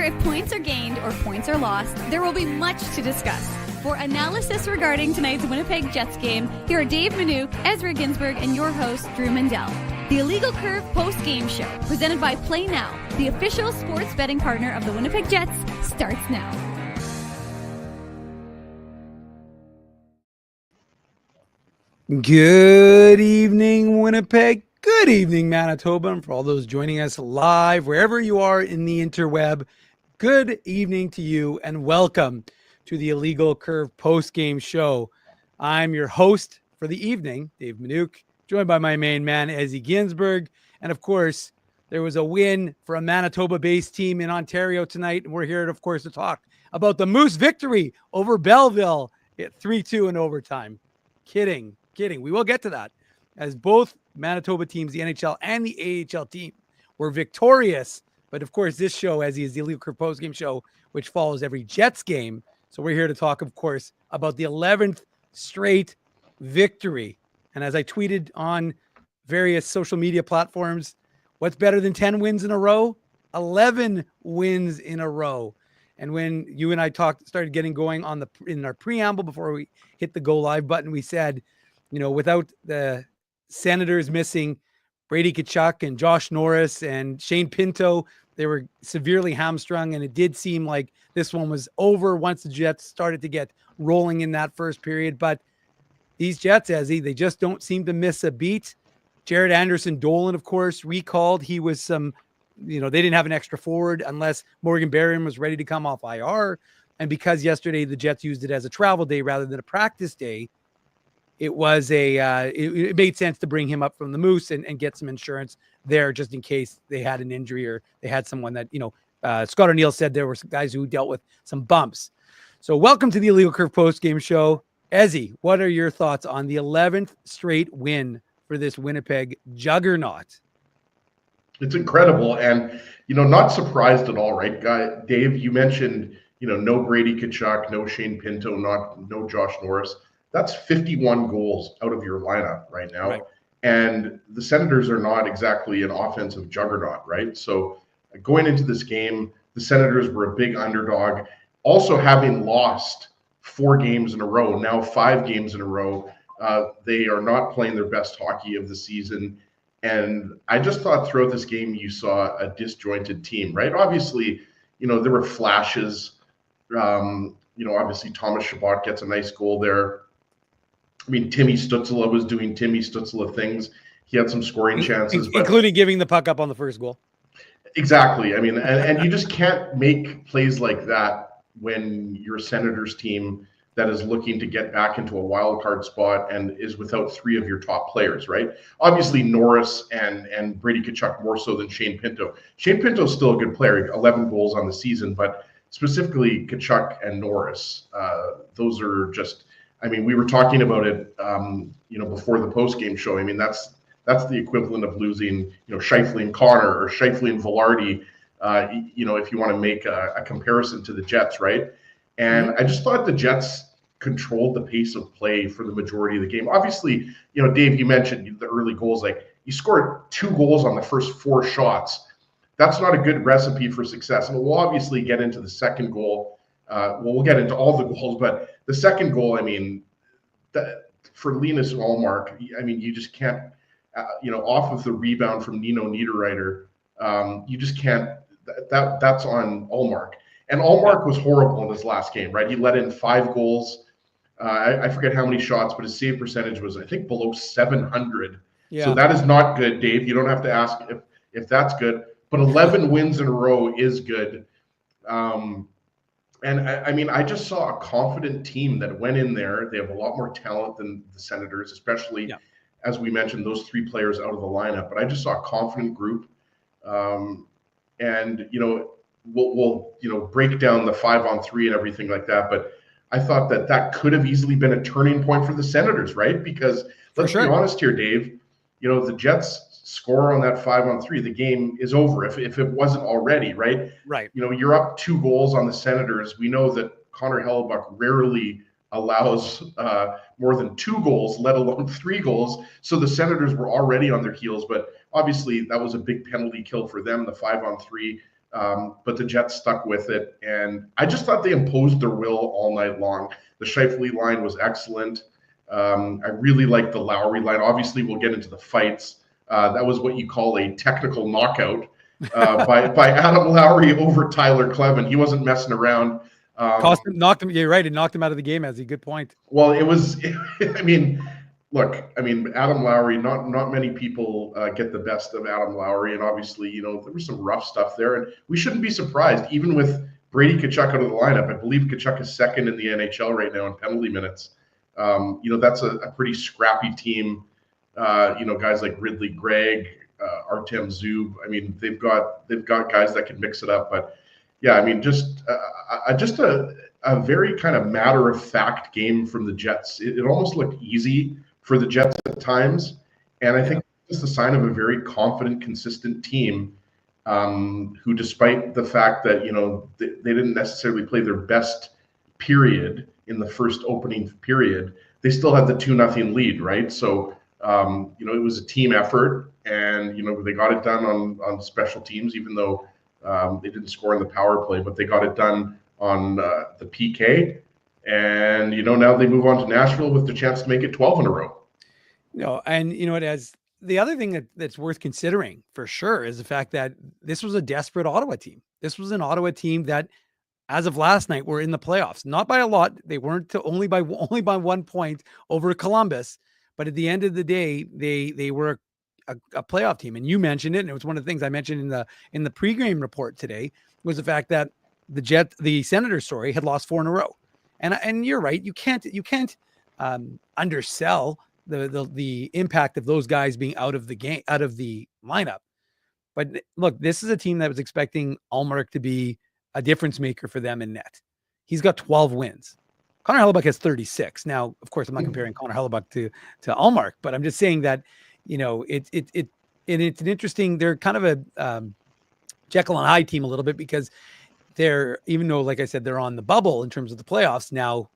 if points are gained or points are lost, there will be much to discuss. For analysis regarding tonight's Winnipeg Jets game, here are Dave Manouk, Ezra Ginsburg, and your host, Drew Mandel. The Illegal Curve post-game show, presented by Play Now, the official sports betting partner of the Winnipeg Jets, starts now. Good evening, Winnipeg. Good evening, Manitoba. And for all those joining us live, wherever you are in the interweb, good evening to you and welcome to the Illegal Curve post-game show. I'm your host for the evening, Dave Manouk, joined by my main man, Ezzy Ginsburg. And of course, there was a win for a Manitoba-based team in Ontario tonight. And we're here, of course, to talk about the Moose victory over Belleville at 3-2 in overtime. Kidding. We will get to that, as both Manitoba teams, the NHL and the AHL team, were victorious. But of course, this show, as is the Illegal Curve post-game show, which follows every Jets game. So we're here to talk, of course, about the 11th straight victory. And as I tweeted on various social media platforms, what's better than 10 wins in a row? 11 wins in a row. And when you and I started getting going in our preamble before we hit the go live button, we said, you know, without the Senators missing Brady Tkachuk and Josh Norris and Shane Pinto, they were severely hamstrung, and it did seem like this one was over once the Jets started to get rolling in that first period. But these Jets, Ezzy, they just don't seem to miss a beat. Jared Anderson-Dolan, of course, recalled. He was they didn't have an extra forward unless Morgan Barron was ready to come off IR. And because yesterday the Jets used it as a travel day rather than a practice day, it was it made sense to bring him up from the Moose and get some insurance there just in case they had an injury or they had someone that, Scott O'Neill said there were some guys who dealt with some bumps. So welcome to the Illegal Curve post-game show. Ezzy, what are your thoughts on the 11th straight win for this Winnipeg juggernaut? It's incredible. And, not surprised at all, right? Dave, you mentioned, no Brady Tkachuk, no Shane Pinto, no Josh Norris. That's 51 goals out of your lineup right now. Right. And the Senators are not exactly an offensive juggernaut, right? So going into this game, the Senators were a big underdog. Also having lost 4 games in a row, now 5 games in a row, they are not playing their best hockey of the season. And I just thought throughout this game, you saw a disjointed team, right? Obviously, there were flashes. Obviously Thomas Chabot gets a nice goal there. I mean, Timmy Stützle was doing Timmy Stützle things. He had some scoring chances. Including giving the puck up on the first goal. Exactly. I mean, and you just can't make plays like that when you're a Senators team that is looking to get back into a wild card spot and is without 3 of your top players, right? Obviously, Norris and Brady Tkachuk more so than Shane Pinto. Shane Pinto's still a good player, 11 goals on the season, but specifically Tkachuk and Norris, those are just... I mean, we were talking about it, before the post-game show. I mean, that's the equivalent of losing, Scheifele and Connor or Scheifele and Velarde, if you want to make a comparison to the Jets, right? And I just thought the Jets controlled the pace of play for the majority of the game. Obviously, Dave, you mentioned the early goals. Like, you scored 2 goals on the first 4 shots. That's not a good recipe for success. And we'll obviously get into the second goal. We'll get into all the goals, but the second goal, I mean, for Linus Ullmark, I mean, you just can't, off of the rebound from Nino Niederreiter, you just can't, that's on Ullmark. And Ullmark was horrible in his last game, right? He let in 5 goals. I forget how many shots, but his save percentage was, I think, below 700. Yeah. So that is not good, Dave. You don't have to ask if that's good, but 11 wins in a row is good. And I mean, I just saw a confident team that went in there. They have a lot more talent than the Senators, especially, as we mentioned, those 3 players out of the lineup. But I just saw a confident group. And, we'll break down the 5-on-3 and everything like that. But I thought that could have easily been a turning point for the Senators, right? Because let's be honest here, Dave, the Jets score on that 5-on-3, the game is over if it wasn't already, right? Right. You're up 2 goals on the Senators. We know that Connor Hellebuck rarely allows more than 2 goals, let alone 3 goals. So the Senators were already on their heels, but obviously that was a big penalty kill for them, the 5-on-3. but the Jets stuck with it. And I just thought they imposed their will all night long. The Scheifele line was excellent. I really liked the Lowry line. Obviously, we'll get into the fights. That was what you call a technical knockout by Adam Lowry over Tyler Clevin. He wasn't messing around. Knocked him. You're right. It knocked him out of the game. As a good point. Well, it was. I mean, look. I mean, Adam Lowry. Not many people get the best of Adam Lowry, and obviously, there was some rough stuff there, and we shouldn't be surprised, even with Brady Tkachuk out of the lineup. I believe Tkachuk is second in the NHL right now in penalty minutes. That's a pretty scrappy team. Guys like Ridley Gregg, Artem Zub. I mean, they've got guys that can mix it up, but. Yeah, I mean, just a very kind of matter-of-fact game from the Jets. It almost looked easy for the Jets at times, and I think it's a sign of a very confident, consistent team who, despite the fact that, they didn't necessarily play their best period in the first opening period, they still had the 2-0 lead, right? So, it was a team effort, and, they got it done on special teams, even though they didn't score in the power play, but they got it done on the PK. And, now they move on to Nashville with the chance to make it 12 in a row. And it has the other thing that's worth considering for sure is the fact that this was a desperate Ottawa team. This was an Ottawa team that, as of last night, were in the playoffs. Not by a lot. They weren't only by 1 point over Columbus. But at the end of the day, they were a playoff team. And you mentioned it, and it was one of the things I mentioned in the pregame report today, was the fact that the Senators, had lost 4 in a row. And you're right, you can't undersell the impact of those guys being out of the game, out of the lineup. But look, this is a team that was expecting Ullmark to be a difference maker for them in net. He's got 12 wins. Connor Hellebuyck has 36. Now, of course, I'm not comparing Connor Hellebuyck to Ullmark, but I'm just saying that it's an interesting. They're kind of a Jekyll and Hyde team a little bit, because they're, even though, like I said, they're on the bubble in terms of the playoffs now,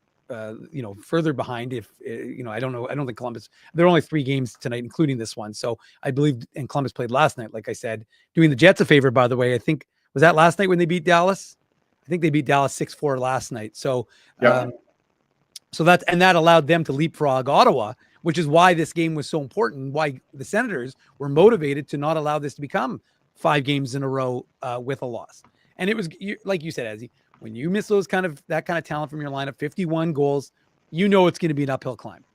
further behind. If I don't know. I don't think Columbus. There are only 3 games tonight, including this one. So I believe, and Columbus played last night. Like I said, doing the Jets a favor, by the way. I think, was that last night when they beat Dallas? I think they beat Dallas 6-4 last night. So, that allowed them to leapfrog Ottawa, which is why this game was so important. Why the Senators were motivated to not allow this to become 5 games in a row with a loss. And it was, like you said, Ezzy, when you miss that kind of talent from your lineup, 51 goals, it's going to be an uphill climb.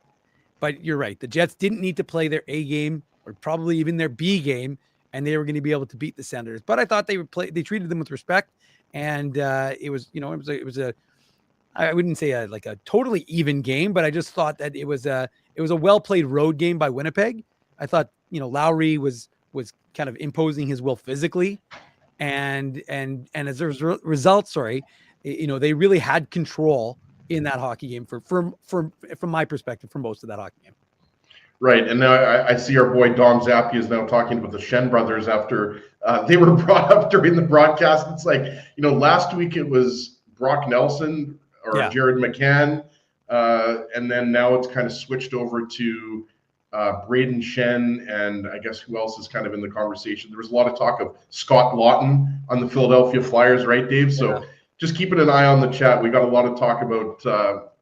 But you're right. The Jets didn't need to play their A game, or probably even their B game, and they were going to be able to beat the Senators. But I thought they treated them with respect, and it was a I wouldn't say a totally even game, but I just thought that it was a well played road game by Winnipeg. I thought Lowry was kind of imposing his will physically, and as a result, they really had control in that hockey game from my perspective for most of that hockey game. Right, and now I see our boy Dom Zappi is now talking about the Shen brothers after they were brought up during the broadcast. It's like, last week it was Brock Nelson or Jared McCann, and then now it's kind of switched over to Braden Shen, and I guess who else is kind of in the conversation. There was a lot of talk of Scott Lawton on the Philadelphia Flyers, right, Dave? So just keeping an eye on the chat. We got a lot of talk about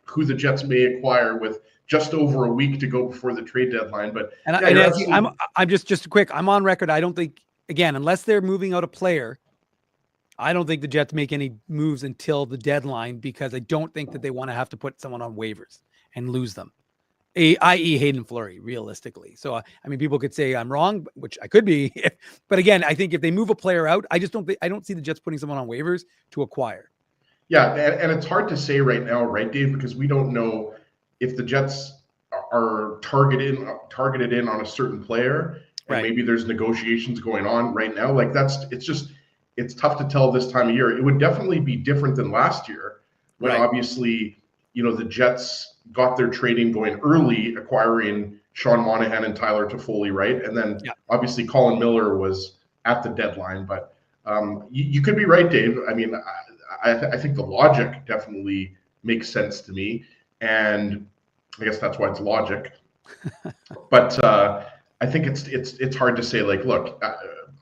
who the Jets may acquire with just over a week to go before the trade deadline. But I'm just quick. I'm on record. I don't think, again, unless they're moving out a player, I don't think the Jets make any moves until the deadline, because I don't think that they want to have to put someone on waivers and lose them, i.e. Hayden Fleury, realistically. So, people could say I'm wrong, which I could be. But again, I think if they move a player out, I don't see the Jets putting someone on waivers to acquire. Yeah, and it's hard to say right now, right, Dave, because we don't know if the Jets are targeted in on a certain player, and maybe there's negotiations going on right now. It's tough to tell this time of year. It would definitely be different than last year, when obviously, the Jets got their trading going early, acquiring Sean Monahan and Tyler Toffoli, right? And then obviously Colin Miller was at the deadline. But you could be right, Dave. I think the logic definitely makes sense to me, and I guess that's why it's logic. But I think it's hard to say, look,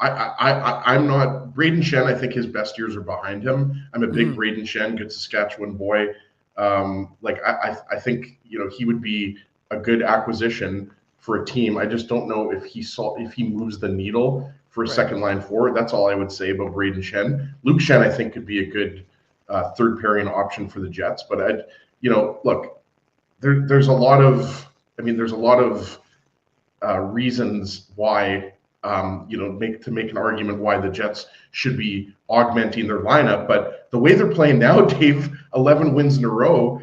I'm not Braden Shen. I think his best years are behind him. I'm a big Braden Shen, good Saskatchewan boy. I think he would be a good acquisition for a team. I just don't know if he moves the needle for a second line forward. That's all I would say about Braden Shen. Luke Shen, I think, could be a good third pairing option for the Jets. But look, there's a lot of reasons why make an argument why the Jets should be augmenting their lineup. But the way they're playing now, Dave, 11 wins in a row,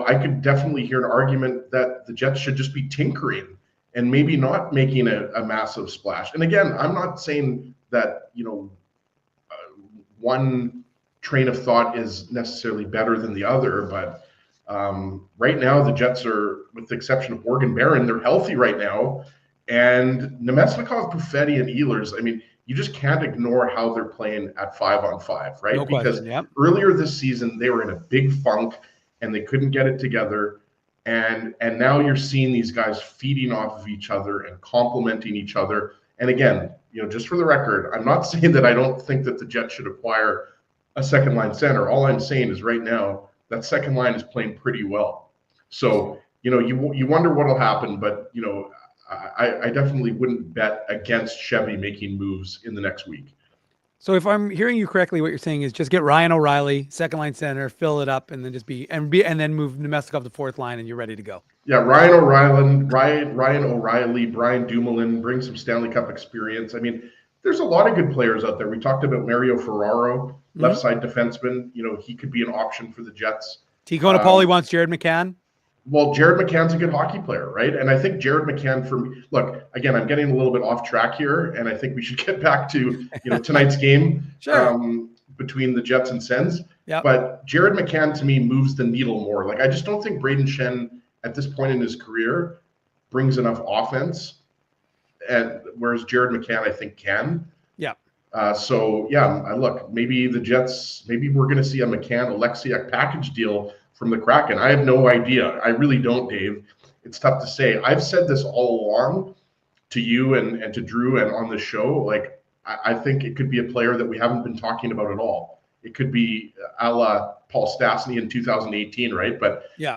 I could definitely hear an argument that the Jets should just be tinkering and maybe not making a massive splash. And again, I'm not saying that, one train of thought is necessarily better than the other, but right now the Jets are, with the exception of Morgan Barron, they're healthy right now. And Nemesnikov, Perfetti, and Ehlers, you just can't ignore how they're playing at 5-on-5, right? No because question, yep. Earlier this season, they were in a big funk and they couldn't get it together. And now you're seeing these guys feeding off of each other and complementing each other. And again, just for the record, I'm not saying that I don't think that the Jets should acquire a second line center. All I'm saying is right now, that second line is playing pretty well. So, you wonder what'll happen, but, I definitely wouldn't bet against Chevy making moves in the next week. So if I'm hearing you correctly, what you're saying is just get Ryan O'Reilly, second line center, fill it up, and then and then move Nemesnikov to fourth line, and you're ready to go. Yeah, Ryan O'Reilly, Brian Dumoulin, bring some Stanley Cup experience. There's a lot of good players out there. We talked about Mario Ferraro, left side defenseman. He could be an option for the Jets. Tico Napoli wants Jared McCann. Well, Jared McCann's a good hockey player, right? And I think Jared McCann, for me, look, again, I'm getting a little bit off track here, and I think we should get back to tonight's game between the Jets and Sens. Yep. But Jared McCann, to me, moves the needle more. I just don't think Braden Shen, at this point in his career, brings enough offense, and whereas Jared McCann, I think, can. Yeah. Look, maybe the Jets, maybe we're going to see a McCann-Alexiak package deal from the Kraken. I have no idea. I really don't, Dave. It's tough to say. I've said this all along to you and to Drew and on the show. I think it could be a player that we haven't been talking about at all. It could be a la Paul Stastny in 2018, right? But yeah,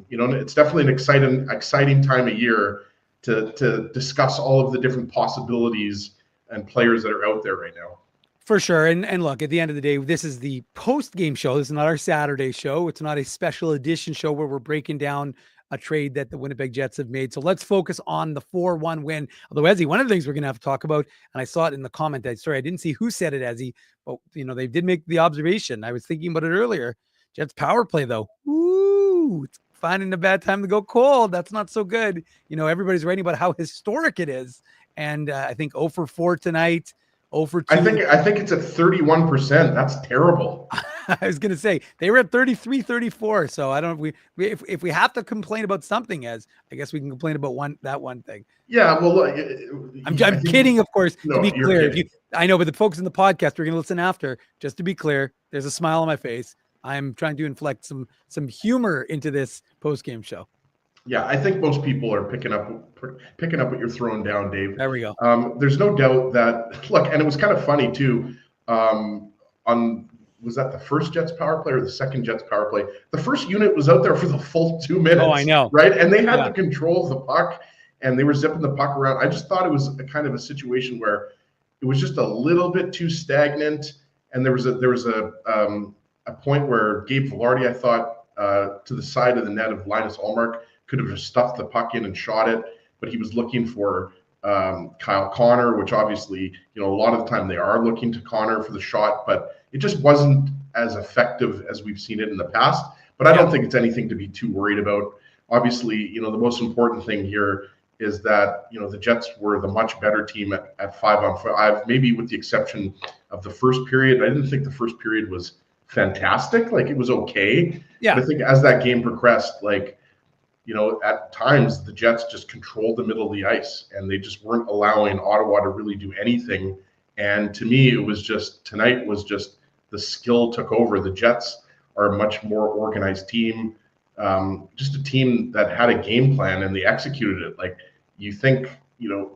it's definitely an exciting time of year to discuss all of the different possibilities and players that are out there right now. For sure. And look, at the end of the day, this is the post-game show. This is not our Saturday show. It's not a special edition show where we're breaking down a trade that the Winnipeg Jets have made. So let's focus on the 4-1 win. Although, Ezzy, one of the things we're going to have to talk about, and I saw it in the comment, I didn't see who said it, Ezzy, but, they did make the observation. I was thinking about it earlier. Jets power play, though. Ooh, it's finding a bad time to go cold. That's not so good. Everybody's writing about how historic it is. And I think 0 for 4 tonight. 0 for 2. I think it's at 31%. That's terrible. I was going to say they were at 33, 34. So I don't. If we have to complain about something, I guess we can complain about that one thing. Yeah. Well, look, I'm kidding, of course. No, to be clear, I know, but the folks in the podcast are going to listen after. Just to be clear, there's a smile on my face. I'm trying to inflect some humor into this post game show. Yeah, I think most people are picking up what you're throwing down, Dave. There we go. There's no doubt that, look, and it was kind of funny too. Was that the first Jets power play or the second Jets power play? The first unit was out there for the full 2 minutes. Oh, I know. Right, and they had the control of the puck, and they were zipping the puck around. I just thought it was a kind of a situation where it was just a little bit too stagnant, and there was a point where Gabe Vilardi, I thought, to the side of the net of Linus Ullmark, could have just stuffed the puck in and shot it, but he was looking for Kyle Connor, which obviously, a lot of the time they are looking to Connor for the shot, but it just wasn't as effective as we've seen it in the past. But I don't think it's anything to be too worried about. Obviously, the most important thing here is that, the Jets were the much better team at 5-on-5, maybe with the exception of the first period. I didn't think the first period was fantastic. It was okay. Yeah. But I think as that game progressed, at times the Jets just controlled the middle of the ice and they just weren't allowing Ottawa to really do anything. And to me, tonight was just the skill took over. The Jets are a much more organized team, just a team that had a game plan and they executed it. You think,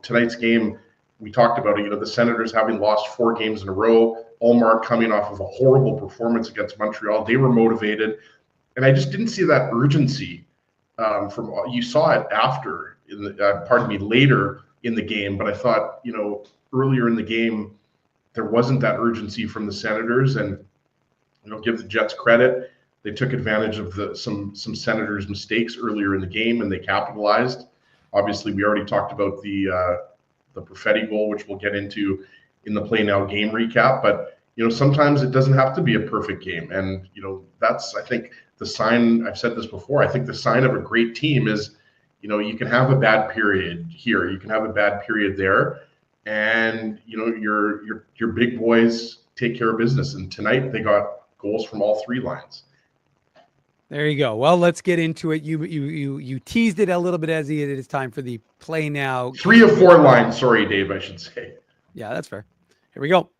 tonight's game, we talked about it, the Senators having lost 4 games in a row, Allmark coming off of a horrible performance against Montreal. They were motivated. And I just didn't see that urgency from, you saw it after, later in the game. But I thought, earlier in the game, there wasn't that urgency from the Senators. And, give the Jets credit. They took advantage of some Senators' mistakes earlier in the game, and they capitalized. Obviously, we already talked about the Perfetti goal, which we'll get into in the Play Now game recap. But sometimes it doesn't have to be a perfect game, and that's, I think, the sign. I've said this before. I think the sign of a great team is, you can have a bad period here, you can have a bad period there, and your big boys take care of business. And tonight they got goals from all 3 lines. There you go. Well, let's get into it. You teased it a little bit, as it is time for the Play Now. 3 of 4 lines. Sorry, Dave, I should say. Yeah, that's fair. Here we go.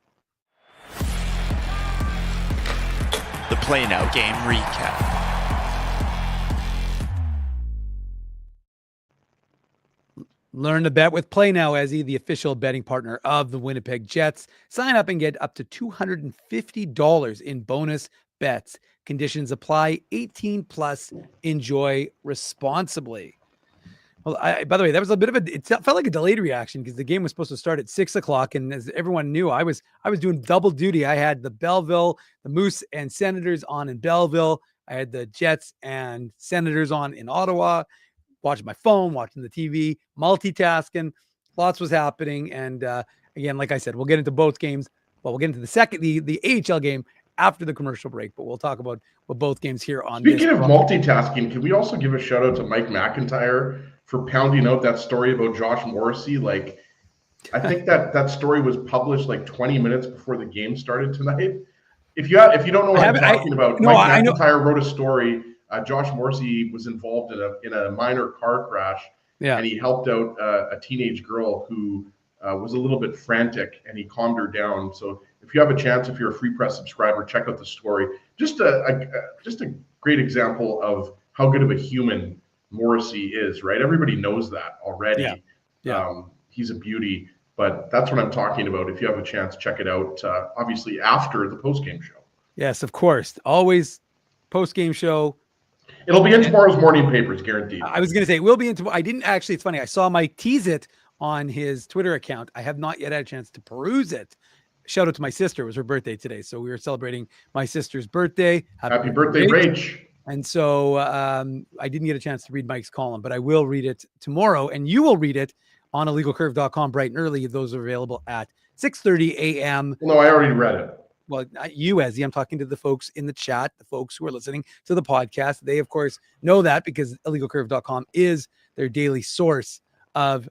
The Play Now game recap. Learn to bet with Play Now, Ezzy, the official betting partner of the Winnipeg Jets. Sign up and get up to $250 in bonus bets. Conditions apply. 18 plus. Enjoy responsibly. Well, by the way, that was a bit of it felt like a delayed reaction because the game was supposed to start at 6:00, and as everyone knew, I was doing double duty. I had the Belleville, the Moose and Senators on in Belleville. I had the Jets and Senators on in Ottawa. Watching my phone, watching the TV, multitasking. Lots was happening, and again, like I said, we'll get into both games. Well, we'll get into the AHL game after the commercial break, but we'll talk about both games here on. Speaking of multitasking, can we also give a shout out to Mike McIntyre for pounding out that story about Josh Morrissey? Like, I think that story was published like 20 minutes before the game started tonight. If you don't know what I'm talking about, Mike McIntyre wrote a story. Josh Morrissey was involved in a minor car crash, and he helped out a teenage girl who was a little bit frantic, and he calmed her down. So if you have a chance, if you're a Free Press subscriber, check out the story. Just a great example of how good of a human Morrissey is, right? Everybody knows that already. Yeah. He's a beauty, but that's what I'm talking about. If you have a chance, check it out. Obviously after the post-game show. Yes, of course. Always post-game show. It'll be in tomorrow's morning papers, guaranteed. I was going to say, we'll be in tomorrow. I didn't actually, it's funny. I saw Mike tease it on his Twitter account. I have not yet had a chance to peruse it. Shout out to my sister. It was her birthday today. So we were celebrating my sister's birthday. Happy birthday, Rach. And so I didn't get a chance to read Mike's column, but I will read it tomorrow. And you will read it on illegalcurve.com bright and early. Those are available at 6:30 a.m. No, I already read it. Well, not you, Ezzy. I'm talking to the folks in the chat, the folks who are listening to the podcast. They, of course, know that because illegalcurve.com is their daily source of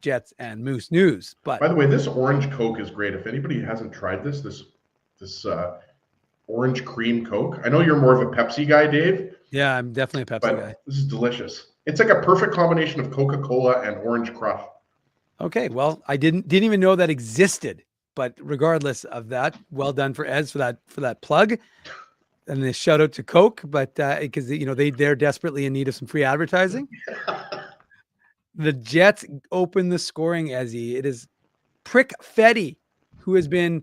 Jets and Moose news. But by the way, this orange Coke is great. If anybody hasn't tried this orange cream Coke. I know you're more of a Pepsi guy, Dave. Yeah, I'm definitely a Pepsi guy. This is delicious. It's like a perfect combination of Coca-Cola and Orange Crush. Okay, well, I didn't even know that existed. But regardless of that, well done for Ez for that plug, and the shout out to Coke. But because they're desperately in need of some free advertising. The Jets open the scoring, Ezzy. It is Perfetti, who has been,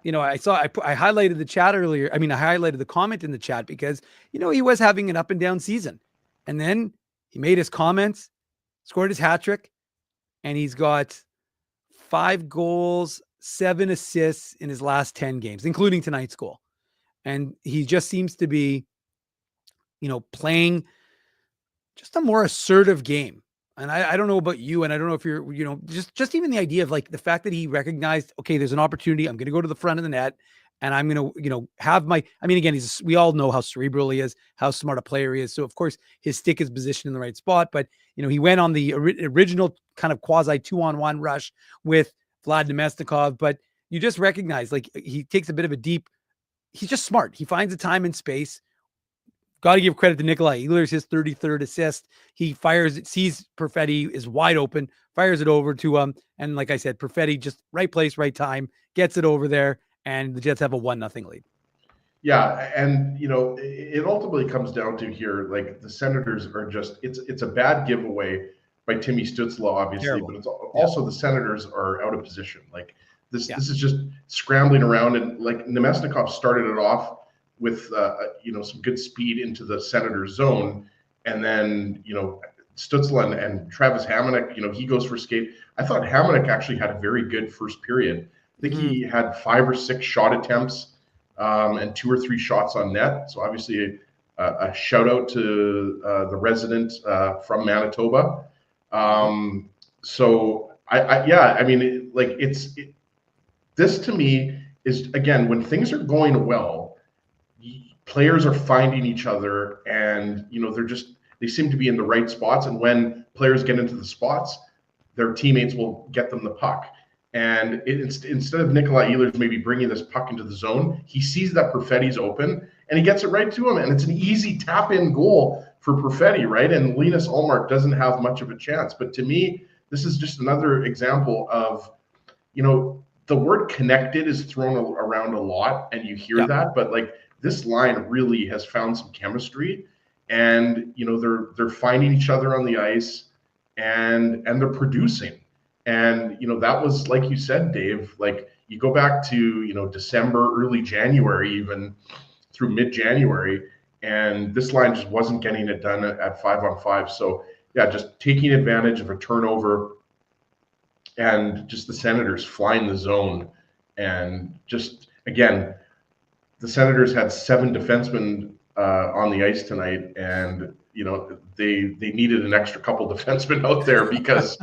I highlighted the chat earlier. I mean, I highlighted the comment in the chat because he was having an up and down season, and then he made his comments, scored his hat trick, and he's got 5 goals. 7 assists in his last 10 games, including tonight's goal. And he just seems to be, playing just a more assertive game. And I don't know about you, and I don't know if you're, just even the idea of like the fact that he recognized, okay, there's an opportunity. I'm going to go to the front of the net and I'm going to, have again, we all know how cerebral he is, how smart a player he is. So of course his stick is positioned in the right spot, but he went on the original kind of quasi 2-on-1 rush with Vlad Nemestikov, but you just recognize like he takes a bit of he's just smart. He finds the time and space. Got to give credit to Nikolai Ehlers, his 33rd assist. He fires it, sees Perfetti is wide open, fires it over to him. And like I said, Perfetti just right place, right time, gets it over there, and the Jets have a 1-0 lead. Yeah, and it ultimately comes down to here, like the Senators are just, it's a bad giveaway by Timmy Stützle, obviously, Terrible. but it's also the Senators are out of position. Like this is just scrambling around, and like Nemesnikov started it off with some good speed into the Senators zone, and then Stützle and Travis Hamonic, he goes for skate. I thought Hamonic actually had a very good first period. I think he had 5 or 6 shot attempts and 2 or 3 shots on net. So obviously a shout out to the resident from Manitoba. So this to me is, again, when things are going well, players are finding each other, and they seem to be in the right spots. And when players get into the spots, their teammates will get them the puck. And instead of Nikolai Ehlers maybe bringing this puck into the zone, he sees that Perfetti's open and he gets it right to him. And it's an easy tap-in goal for Perfetti, right? And Linus Ullmark doesn't have much of a chance. But to me, this is just another example of, the word connected is thrown around a lot, and you hear that, but like this line really has found some chemistry, and they're finding each other on the ice, and they're producing. And that was, like you said, Dave, like you go back to December, early January, even through mid-January, and this line just wasn't getting it done at 5-on-5. So yeah, just taking advantage of a turnover, and just the Senators flying the zone. And just, again, the Senators had 7 defensemen on the ice tonight, and they needed an extra couple defensemen out there because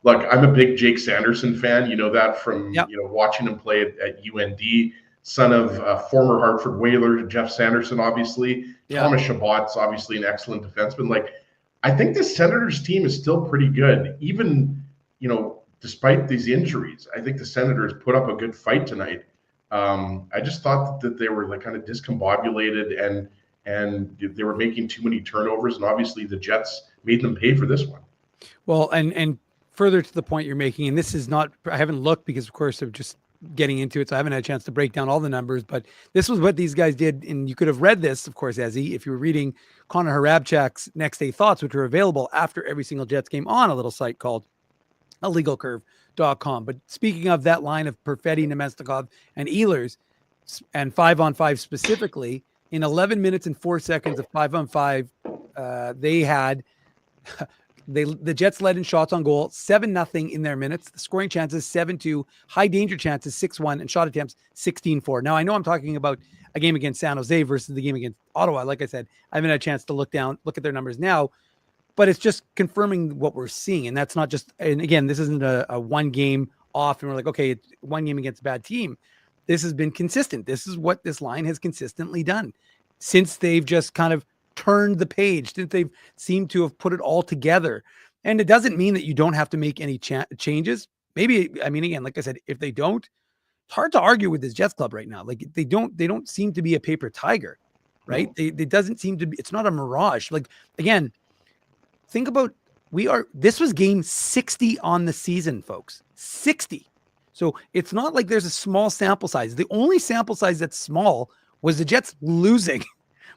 look, I'm a big Jake Sanderson fan. You know that from watching him play at UND, son of former Hartford Whaler Jeff Sanderson, obviously. Thomas Chabot's obviously an excellent defenseman. Like, I think the Senators team is still pretty good, even despite these injuries. I think the Senators put up a good fight tonight. I just thought that they were like kind of discombobulated, and they were making too many turnovers, and obviously the Jets made them pay for this one. Well, and further to the point you're making, and this is not, I haven't looked because of course of just getting into it, so I haven't had a chance to break down all the numbers, but this was what these guys did. And you could have read this, of course, Ezzy, if you were reading Connor Harabchak's Next Day Thoughts, which are available after every single Jets game on a little site called illegalcurve.com. But speaking of that line of Perfetti, Nemesnikov, and Ehlers, and 5-on-5 specifically, in 11 minutes and 4 seconds of 5-on-5, the Jets led in shots on goal, 7-0 in their minutes. The scoring chances, 7-2, high danger chances, 6-1, and shot attempts, 16-4. Now, I know I'm talking about a game against San Jose versus the game against Ottawa. Like I said, I haven't had a chance to look at their numbers now, but it's just confirming what we're seeing. And that's not just, and again, this isn't a one game off and we're like, okay, it's one game against a bad team. This has been consistent. This is what this line has consistently done since they've just kind of turned the page, since they've seemed to have put it all together. And it doesn't mean that you don't have to make any changes. Maybe, I mean, again, like I said, if they don't, it's hard to argue with this Jets club right now. Like they don't seem to be a paper tiger, right? They doesn't seem to be, it's not a mirage. Like, again, think about, this was game 60 on the season, folks, 60. So it's not like there's a small sample size. The only sample size that's small was the Jets losing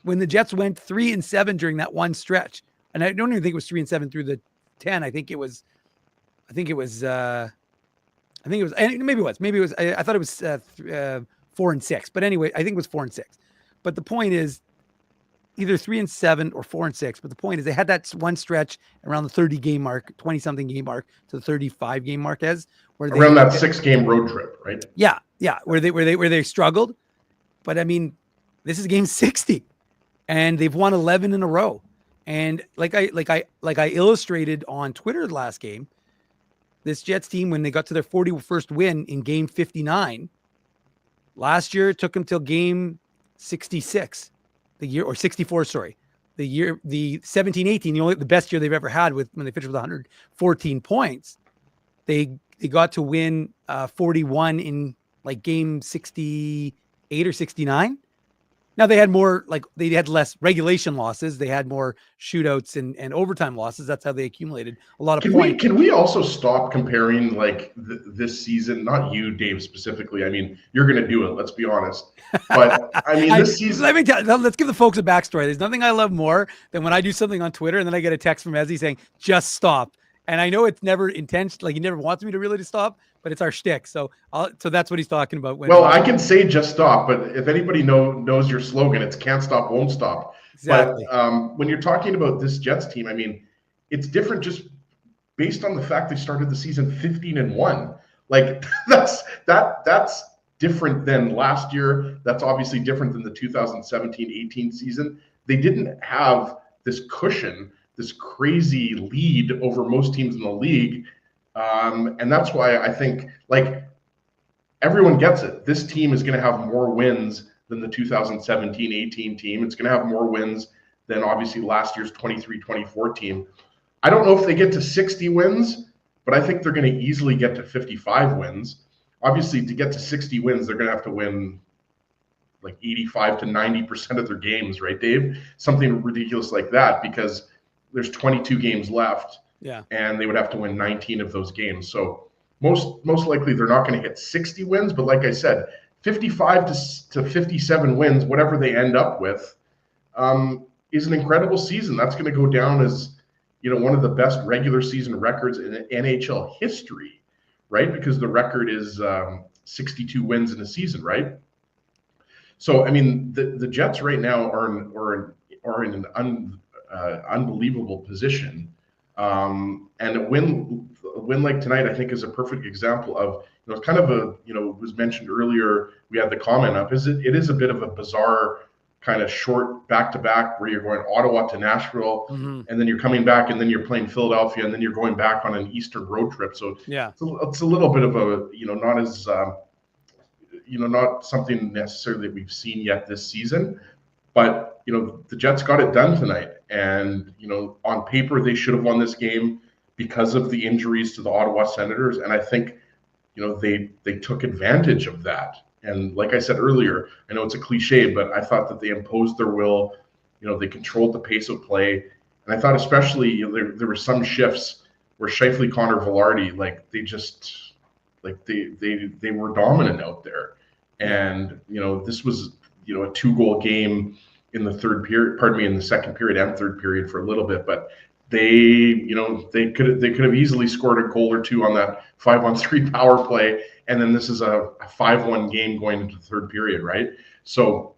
when the Jets went 3-7 during that one stretch. And I don't even think it was 3-7 through the 10. I thought it was, maybe it was, I thought it was 4-6, but anyway, I think it was 4-6. But the point is either 3-7 or 4-6. But the point is they had that one stretch around the 30 game mark, 20 something game mark to the 35 game mark where they, around that 6-game road trip, right? Yeah. Where they struggled. But I mean, this is game 60 and they've won 11 in a row. And like I illustrated on Twitter last game, this Jets team, when they got to their 41st win in game 59 last year, it took them till game 66, the 17-18, the best year they've ever had when they finished with 114 points. They got to win 41 in like game 68 or 69. Now they had more, like they had less regulation losses. They had more shootouts and overtime losses. That's how they accumulated a lot of points. Can we also stop comparing like this season? Not you, Dave, specifically. I mean, you're going to do it. Let's be honest. But I mean, this season. Let's give the folks a backstory. There's nothing I love more than when I do something on Twitter and then I get a text from Ezzy saying, "Just stop." And I know it's never intense. Like he never wants me to really stop, but it's our shtick. So that's what he's talking about. Well, I can say just stop, but if anybody knows your slogan, it's can't stop, won't stop. Exactly. But when you're talking about this Jets team, I mean, it's different just based on the fact they started the season 15-1. Like that's different than last year. That's obviously different than the 2017-18 season. They didn't have this cushion, this crazy lead over most teams in the league. And that's why I think, like, everyone gets it. This team is going to have more wins than the 2017-18 team. It's going to have more wins than obviously last year's 23-24 team. I don't know if they get to 60 wins, but I think they're going to easily get to 55 wins. Obviously, to get to 60 wins, they're going to have to win like 85 to 90% of their games, right, Dave? Something ridiculous like that, because there's 22 games left. Yeah. And they would have to win 19 of those games. So most likely they're not going to hit 60 wins, but like I said, 55 to 57 wins, whatever they end up with, is an incredible season. That's going to go down as, one of the best regular season records in NHL history, right? Because the record is 62 wins in a season, right? So, I mean, the Jets right now are in an unbelievable position. And a win like tonight, I think, is a perfect example of, it's kind of it was mentioned earlier, we had the comment up, it is a bit of a bizarre kind of short back-to-back where you're going Ottawa to Nashville, and then you're coming back, and then you're playing Philadelphia, and then you're going back on an Eastern road trip. So yeah, it's a little bit of a, not as, not something necessarily that we've seen yet this season, but, the Jets got it done tonight. And, on paper, they should have won this game because of the injuries to the Ottawa Senators. And I think, they took advantage of that. And like I said earlier, I know it's a cliche, but I thought that they imposed their will. They controlled the pace of play. And I thought especially there were some shifts where Scheifele, Connor, Velarde, like they just, like they were dominant out there. And, this was, a 2-goal game in the in the second period and third period for a little bit, but they could have easily scored a goal or two on that 5-on-3 power play, and then this is a 5-1 game going into the third period, right? So,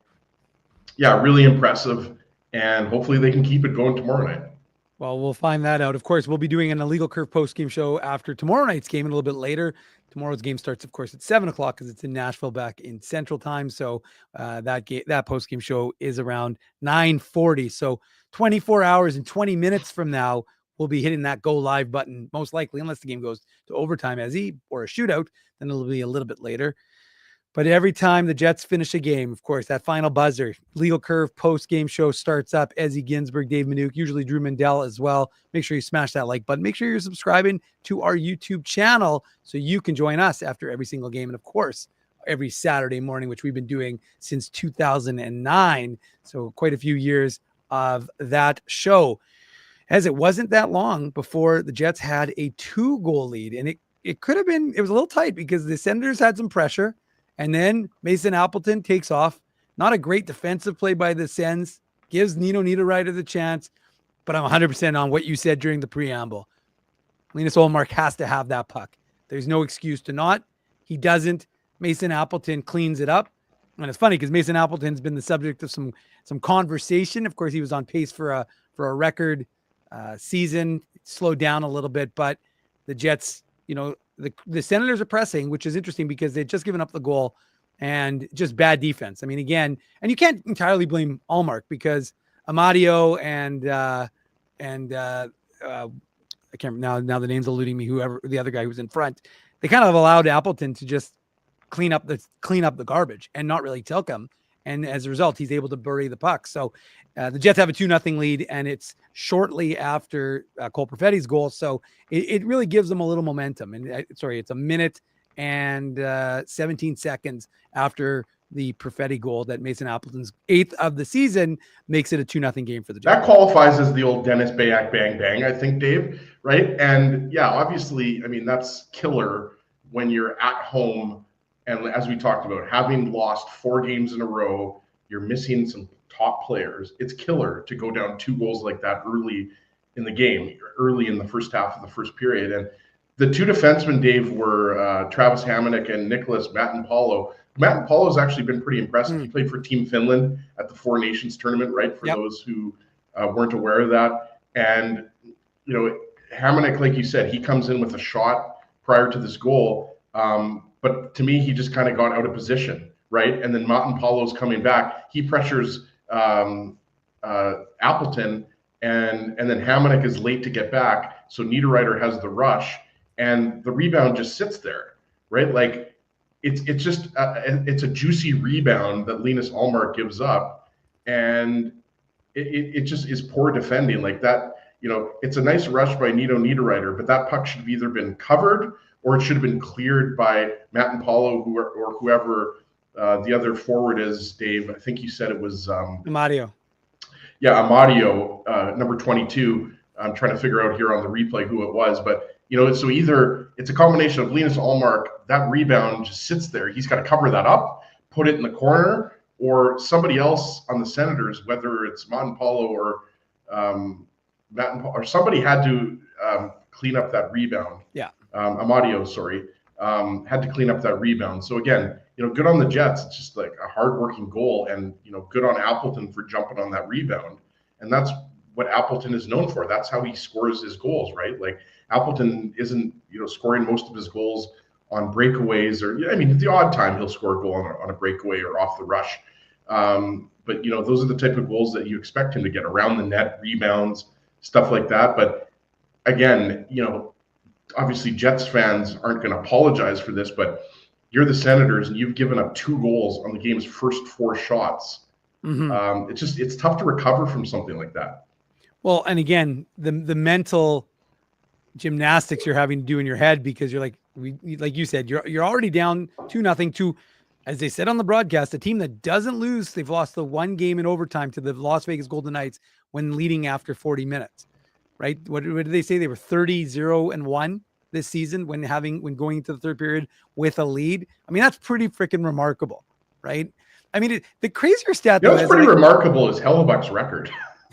yeah, really impressive, and hopefully they can keep it going tomorrow night. Well, we'll find that out. Of course, we'll be doing an Illegal Curve post-game show after tomorrow night's game a little bit later. Tomorrow's game starts, of course, at 7 o'clock because it's in Nashville back in Central Time. So that post-game show is around 9:40. So 24 hours and 20 minutes from now, we'll be hitting that go live button, most likely, unless the game goes to overtime or a shootout, then it'll be a little bit later. But every time the Jets finish a game, of course, that final buzzer, Legal Curve post-game show starts up. Ezzy Ginsburg, Dave Minuk, usually Drew Mandel as well. Make sure you smash that like button. Make sure you're subscribing to our YouTube channel so you can join us after every single game. And, of course, every Saturday morning, which we've been doing since 2009. So quite a few years of that show. As it wasn't that long before the Jets had a 2-goal lead. And it could have been – it was a little tight because the Senators had some pressure. And then Mason Appleton takes off. Not a great defensive play by the Sens. Gives Nino Niederreiter the chance. But I'm 100% on what you said during the preamble. Linus Ullmark has to have that puck. There's no excuse to not. He doesn't. Mason Appleton cleans it up. And it's funny because Mason Appleton's been the subject of some conversation. Of course, he was on pace for a record season. Slowed down a little bit. But the Jets, the Senators are pressing, which is interesting because they've just given up the goal and just bad defense. I mean, again, and you can't entirely blame Ullmark because Amadio and I can't now the name's eluding me. Whoever the other guy who was in front, they kind of allowed Appleton to just clean up the garbage and not really tilk him. And as a result, he's able to bury the puck. So the Jets have a 2-0 lead, and it's shortly after Cole Perfetti's goal. So it really gives them a little momentum. And it's a minute and 17 seconds after the Perfetti goal that Mason Appleton's 8th of the season makes it a 2-0 game for the That Jets. qualifies as the old Dennis Bayak bang bang, I think, Dave, right? And yeah, obviously, I mean, that's killer when you're at home. And as we talked about, having lost 4 games in a row, you're missing some top players. It's killer to go down 2 goals like that early in the game, early in the first half of the first period. And the 2 defensemen, Dave, were Travis Hamonic and Nicholas Matinpalo. Matinpalo has actually been pretty impressive. He played for Team Finland at the Four Nations tournament, right? For those who weren't aware of that. And, you know, Hamonic, like you said, he comes in with a shot prior to this goal. But to me, he just kind of got out of position, right? And then Matinpalo's coming back. He pressures Appleton, and then Hamonic is late to get back. So Niederreiter has the rush, and the rebound just sits there, right? Like, it's just it's a juicy rebound that Linus Ullmark gives up, and it just is poor defending like that. You know, it's a nice rush by Nito Niederreiter, but that puck should have either been covered or it should have been cleared by Matinpalo or whoever the other forward is. Dave, I think you said it was Amadio. Yeah, Amadio, number 22. I'm trying to figure out here on the replay who it was, but you know, so either it's a combination of Linus Ullmark, that rebound just sits there. He's got to cover that up, put it in the corner, or somebody else on the Senators, whether it's Matinpalo or Matinpalo, or somebody had to clean up that rebound. Yeah. Amadio, sorry, had to clean up that rebound. So again, you know, good on the Jets. It's just like a hardworking goal, and you know, good on Appleton for jumping on that rebound. And that's what Appleton is known for. That's how he scores his goals, right? Like Appleton isn't, you know, scoring most of his goals on breakaways, or I mean, at the odd time he'll score a goal on a breakaway or off the rush. But you know, those are the type of goals that you expect him to get around the net, rebounds, stuff like that. But again, you know, obviously Jets fans aren't going to apologize for this, but you're the Senators and you've given up 2 goals on the game's first 4 shots. It's tough to recover from something like that. Well, and again, the mental gymnastics you're having to do in your head, because you're like, like you said, you're already down 2-0 to, as they said on the broadcast, a team that doesn't lose. They've lost the 1 game in overtime to the Las Vegas Golden Knights when leading after 40 minutes, right? What did they say? They were 30-0-1 this season when going into the third period with a lead. I mean, that's pretty freaking remarkable, right? I mean, the crazier stat, what's pretty remarkable is Hellebuck's record.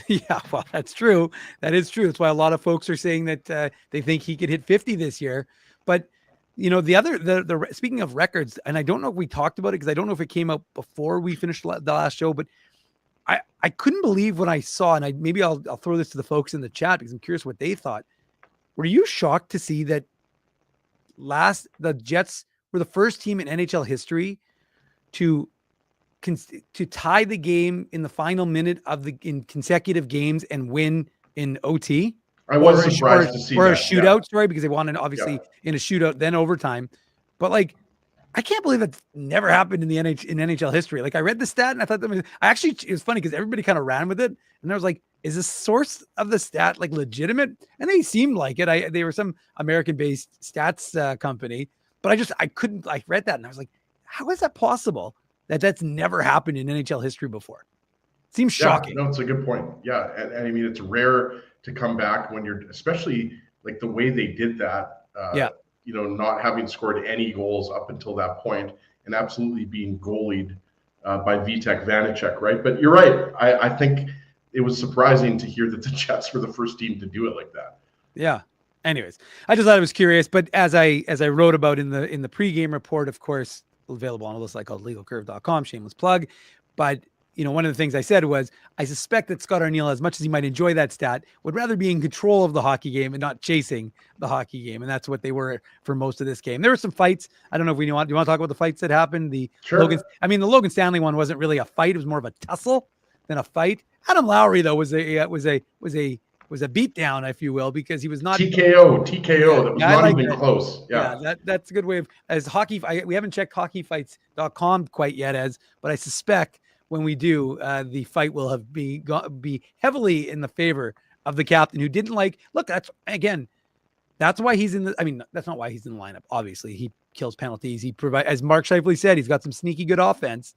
Yeah, well, that's true. That is true. That's why a lot of folks are saying that they think he could hit 50 this year. But you know, the speaking of records, and I don't know if we talked about it because I don't know if it came out before we finished the last show, but I couldn't believe when I saw, and maybe I'll throw this to the folks in the chat because I'm curious what they thought. Were you shocked to see that the Jets were the first team in NHL history to tie the game in the final minute in consecutive games and win in OT? I was surprised to see that. Or a shootout, sorry, because they wanted obviously in a shootout, then overtime. But like, I can't believe that never happened in NHL history. Like I read the stat and I thought it was funny because everybody kind of ran with it. And I was like, is the source of the stat like legitimate? And they seemed like it. They were some American-based stats company, but I read that and I was like, how is that possible that that's never happened in NHL history before? Seems shocking. No, it's a good point. Yeah. And I mean, it's rare to come back when you're, especially like the way they did that, you know, not having scored any goals up until that point and absolutely being goalied by Vitek Vanacek, right? But you're right. I think it was surprising to hear that the Jets were the first team to do it like that. Yeah. Anyways, I just thought it was curious, but as I wrote about in the pregame report, of course, available on a list called legalcurve.com, shameless plug. But you know, one of the things I said was, I suspect that Scott Arniel, as much as he might enjoy that stat, would rather be in control of the hockey game and not chasing the hockey game. And that's what they were for most of this game. There were some fights. I don't know if do you want to talk about the fights that happened? Sure. TKO. That was not even close. Yeah, that's a good way of, as hockey. We haven't checked hockeyfights.com quite yet, but I suspect when we do, the fight will be heavily in the favor of the captain who didn't like. Look, that's again, That's why he's in the. I mean, that's not why he's in the lineup. Obviously, he kills penalties. He provides, as Mark Scheifele said, he's got some sneaky good offense.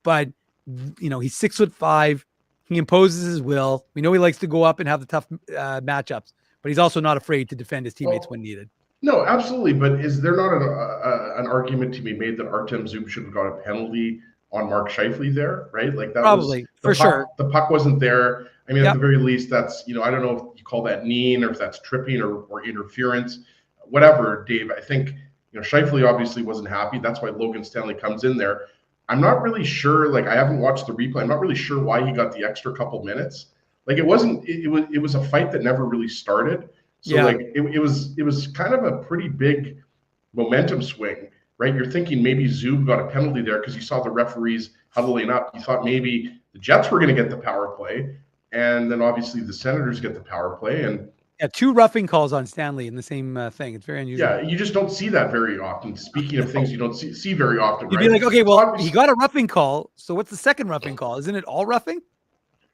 But he's 6'5". He imposes his will. We know he likes to go up and have the tough matchups, but he's also not afraid to defend his teammates when needed. No, absolutely. But is there not an argument to be made that Artem Zub should have got a penalty on Mark Scheifele there, right? Like that Probably, for sure. The puck wasn't there. I mean, at the very least, that's, I don't know if you call that kneeing or if that's tripping or interference, whatever, Dave. I think, Scheifele obviously wasn't happy. That's why Logan Stanley comes in there. I'm not really sure, like I haven't watched the replay. I'm not really sure why he got the extra couple minutes. Like it was a fight that never really started. So it was kind of a pretty big momentum swing, right? You're thinking maybe Zub got a penalty there because you saw the referees huddling up. You thought maybe the Jets were going to get the power play, and then obviously the Senators get the power play. And two roughing calls on Stanley in the same thing. It's very unusual. Yeah, you just don't see that very often. Speaking of things you don't see very often, You'd be like, okay, well, he got a roughing call, so what's the second roughing call? Isn't it all roughing?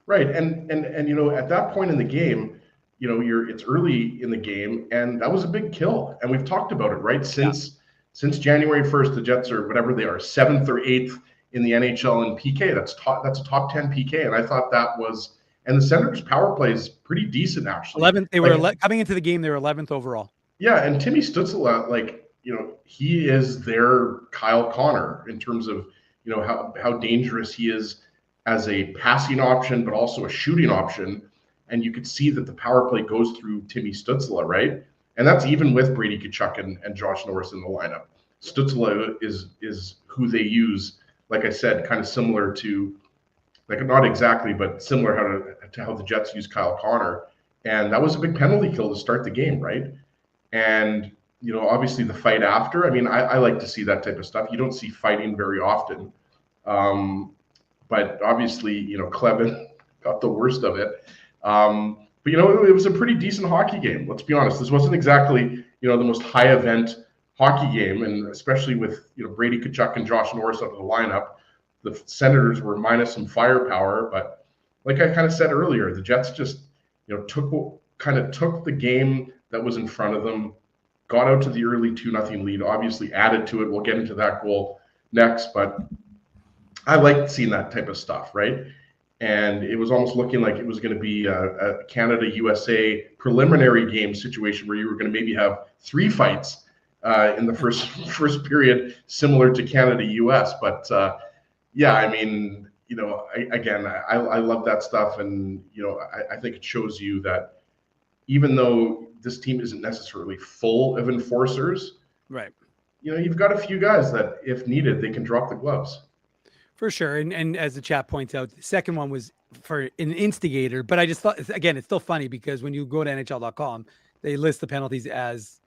Right, and at that point in the game, it's early in the game, and that was a big kill, and we've talked about it, right? Since January 1st, the Jets are whatever they are, 7th or 8th in the NHL in PK. That's a top 10 PK, and I thought that was. And the Senators' power play is pretty decent, actually. 11th. They were coming into the game. They were 11th overall. Yeah, and Timmy Stützle, he is their Kyle Connor in terms of how dangerous he is as a passing option, but also a shooting option. And you could see that the power play goes through Timmy Stützle, right? And that's even with Brady Tkachuk and Josh Norris in the lineup. Stützle is who they use, like I said, kind of similar to. Like not exactly, but similar to how the Jets use Kyle Connor. And that was a big penalty kill to start the game, right? And, obviously the fight after, I mean, I like to see that type of stuff. You don't see fighting very often. But obviously, Clevin got the worst of it. But, it was a pretty decent hockey game. Let's be honest. This wasn't exactly, the most high event hockey game. And especially with, Brady Tkachuk and Josh Norris out of the lineup. The Senators were minus some firepower, but like I kind of said earlier, the Jets just, took the game that was in front of them, got out to the early 2-0 lead, obviously added to it. We'll get into that goal next, but I liked seeing that type of stuff, right? And it was almost looking like it was going to be a Canada-USA preliminary game situation where you were going to maybe have 3 fights in the first period, similar to Canada-US, but yeah, I mean, I love that stuff. And, I think it shows you that even though this team isn't necessarily full of enforcers, right? You've got a few guys that if needed, they can drop the gloves. For sure. And as the chat points out, the second one was for an instigator. But I just thought, again, it's still funny because when you go to NHL.com, they list the penalties as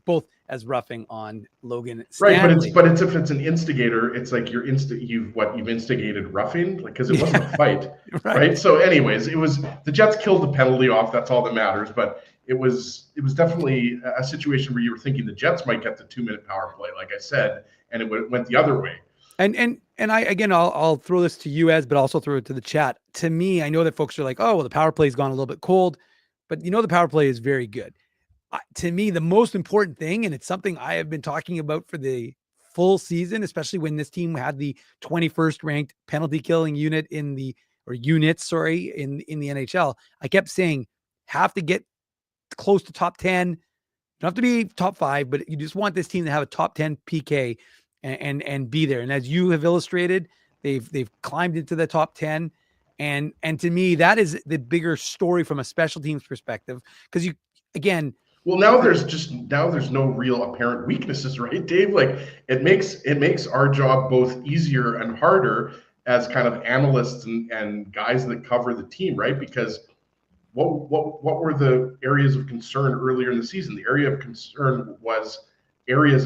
both as roughing on Logan Stanley. Right, but it's if it's an instigator, it's like you've instigated roughing, like because it wasn't a fight, right? So, anyways, it was the Jets killed the penalty off. That's all that matters. But it was definitely a situation where you were thinking the Jets might get the 2-minute power play, like I said, and it went the other way. And I'll throw this to you but also throw it to the chat. To me, I know that folks are like, oh, well, the power play's gone a little bit cold, but the power play is very good. To me, the most important thing, and it's something I have been talking about for the full season, especially when this team had the 21st ranked penalty killing units in the NHL. I kept saying, have to get close to top 10. You don't have to be top 5, but you just want this team to have a top 10 PK and be there. And as you have illustrated, they've climbed into the top 10. And to me, that is the bigger story from a special teams perspective. Because well, now there's no real apparent weaknesses, right, Dave? Like it makes our job both easier and harder as kind of analysts and guys that cover the team, right? Because what were the areas of concern earlier in the season? The areas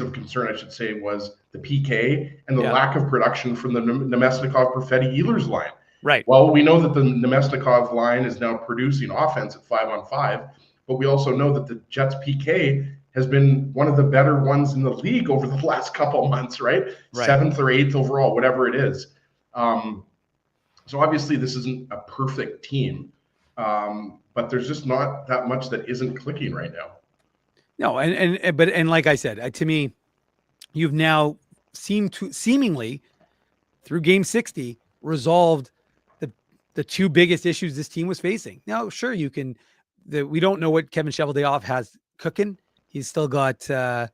of concern, I should say, was the PK and the lack of production from the Nemesnikov, Perfetti, Ehlers line. Right. Well, we know that the Nemesnikov line is now producing offense at 5-on-5. But we also know that the Jets PK has been one of the better ones in the league over the last couple of months, right? 7th or 8th overall, whatever it is. So obviously this isn't a perfect team, but there's just not that much that isn't clicking right now. No, and like I said, to me, you've now seemingly through game 60 resolved the two biggest issues this team was facing. Now, sure, we don't know what Kevin Cheveldayoff has cooking. He's still got 10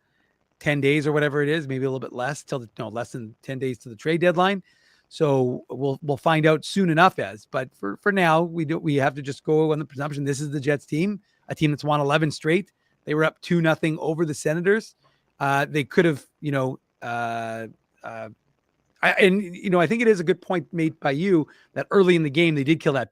days or whatever it is, maybe a little bit less less than 10 days to the trade deadline. So we'll find out soon enough. But for now, we have to just go on the presumption this is the Jets team, a team that's won 11 straight. They were up 2-0 over the Senators. They could have, I think it is a good point made by you that early in the game they did kill that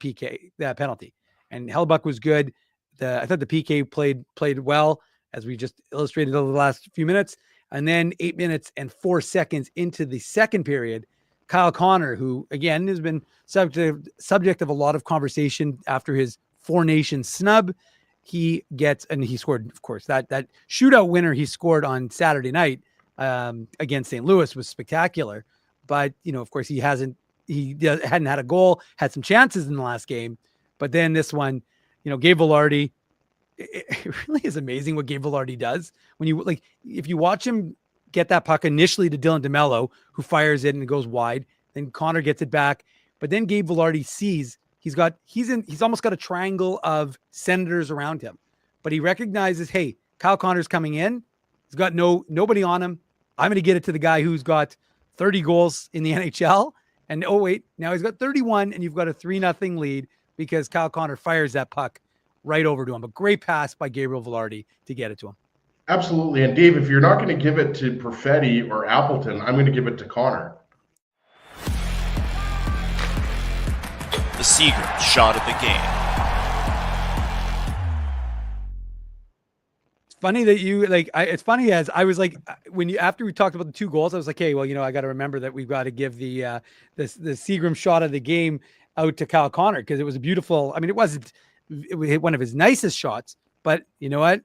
penalty, and Hellebuyck was good. I thought the PK played well, as we just illustrated over the last few minutes. And then 8 minutes and 4 seconds into the second period, Kyle Connor, who again has been subject of a lot of conversation after his Four Nations snub, he scored, of course, that shootout winner he scored on Saturday night against St. Louis was spectacular. But, of course, he hadn't had a goal, had some chances in the last game. But then this one, Gabe Vilardi, it really is amazing what Gabe Vilardi does. If you watch him get that puck initially to Dylan DeMello, who fires it and it goes wide, then Connor gets it back. But then Gabe Vilardi sees he's almost got a triangle of Senators around him. But he recognizes, hey, Kyle Connor's coming in. He's got nobody on him. I'm going to get it to the guy who's got 30 goals in the NHL. And oh, wait, now he's got 31 and you've got a 3-0 lead because Kyle Connor fires that puck right over to him. A great pass by Gabriel Vilardi to get it to him. Absolutely. And Dave, if you're not going to give it to Perfetti or Appleton, I'm going to give it to Connor. The Seagram shot of the game. Funny that it's funny as I was like, after we talked about the two goals, I was like, hey, well, I got to remember that we've got to give the Seagram shot of the game out to Kyle Connor, because it was a beautiful, it wasn't one of his nicest shots, but you know what?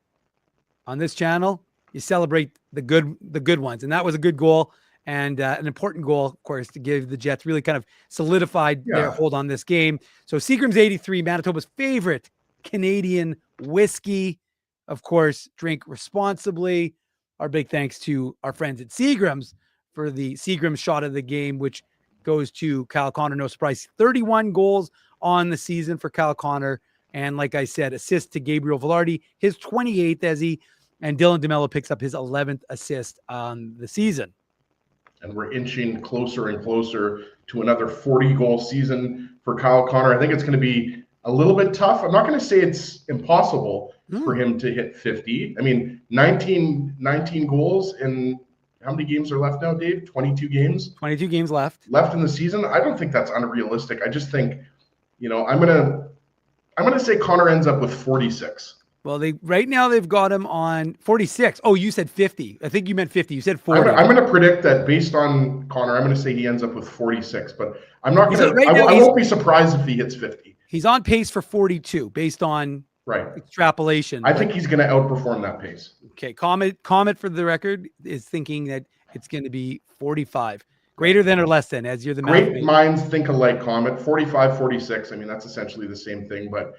On this channel, you celebrate the good ones. And that was a good goal and an important goal, of course, to give the Jets really kind of solidified their hold on this game. So Seagram's 83, Manitoba's favorite Canadian whiskey. Of course, drink responsibly. Our big thanks to our friends at Seagram's for the Seagram shot of the game, which goes to Kyle Connor. No surprise, 31 goals on the season for Kyle Connor. And like I said, assist to Gabriel Vilardi, his 28th and Dylan DeMello picks up his 11th assist on the season. And we're inching closer and closer to another 40-goal season for Kyle Connor. I think it's going to be a little bit tough. I'm not going to say it's impossible for him to hit 50. 19 goals in how many games are left now, Dave? 22 games? 22 games left in the season. I don't think that's unrealistic. I just think, I'm going to say Connor ends up with 46. Well, right now they've got him on 46. Oh, you said 50. I think you meant 50. You said 40. I'm going to predict that based on Connor, I'm going to say he ends up with 46, but I'm not going to, I won't be surprised if he hits 50. He's on pace for 42 based on extrapolation. I think he's going to outperform that pace. Okay. Comet for the record is thinking that it's going to be 45. Greater than or less than, as you're the great minds think alike, Comet. 45, 46. That's essentially the same thing. But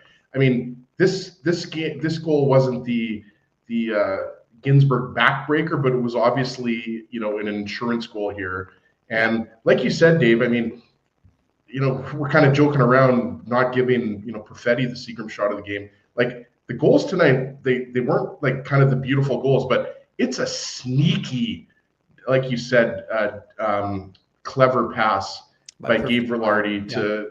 this goal wasn't the Ginsburg backbreaker, but it was obviously an insurance goal here. And like you said, Dave, we're kind of joking around not giving Perfetti the Seagram shot of the game. Like the goals tonight, they weren't like kind of the beautiful goals, but it's a sneaky, like you said, clever pass by Gabe Vilardi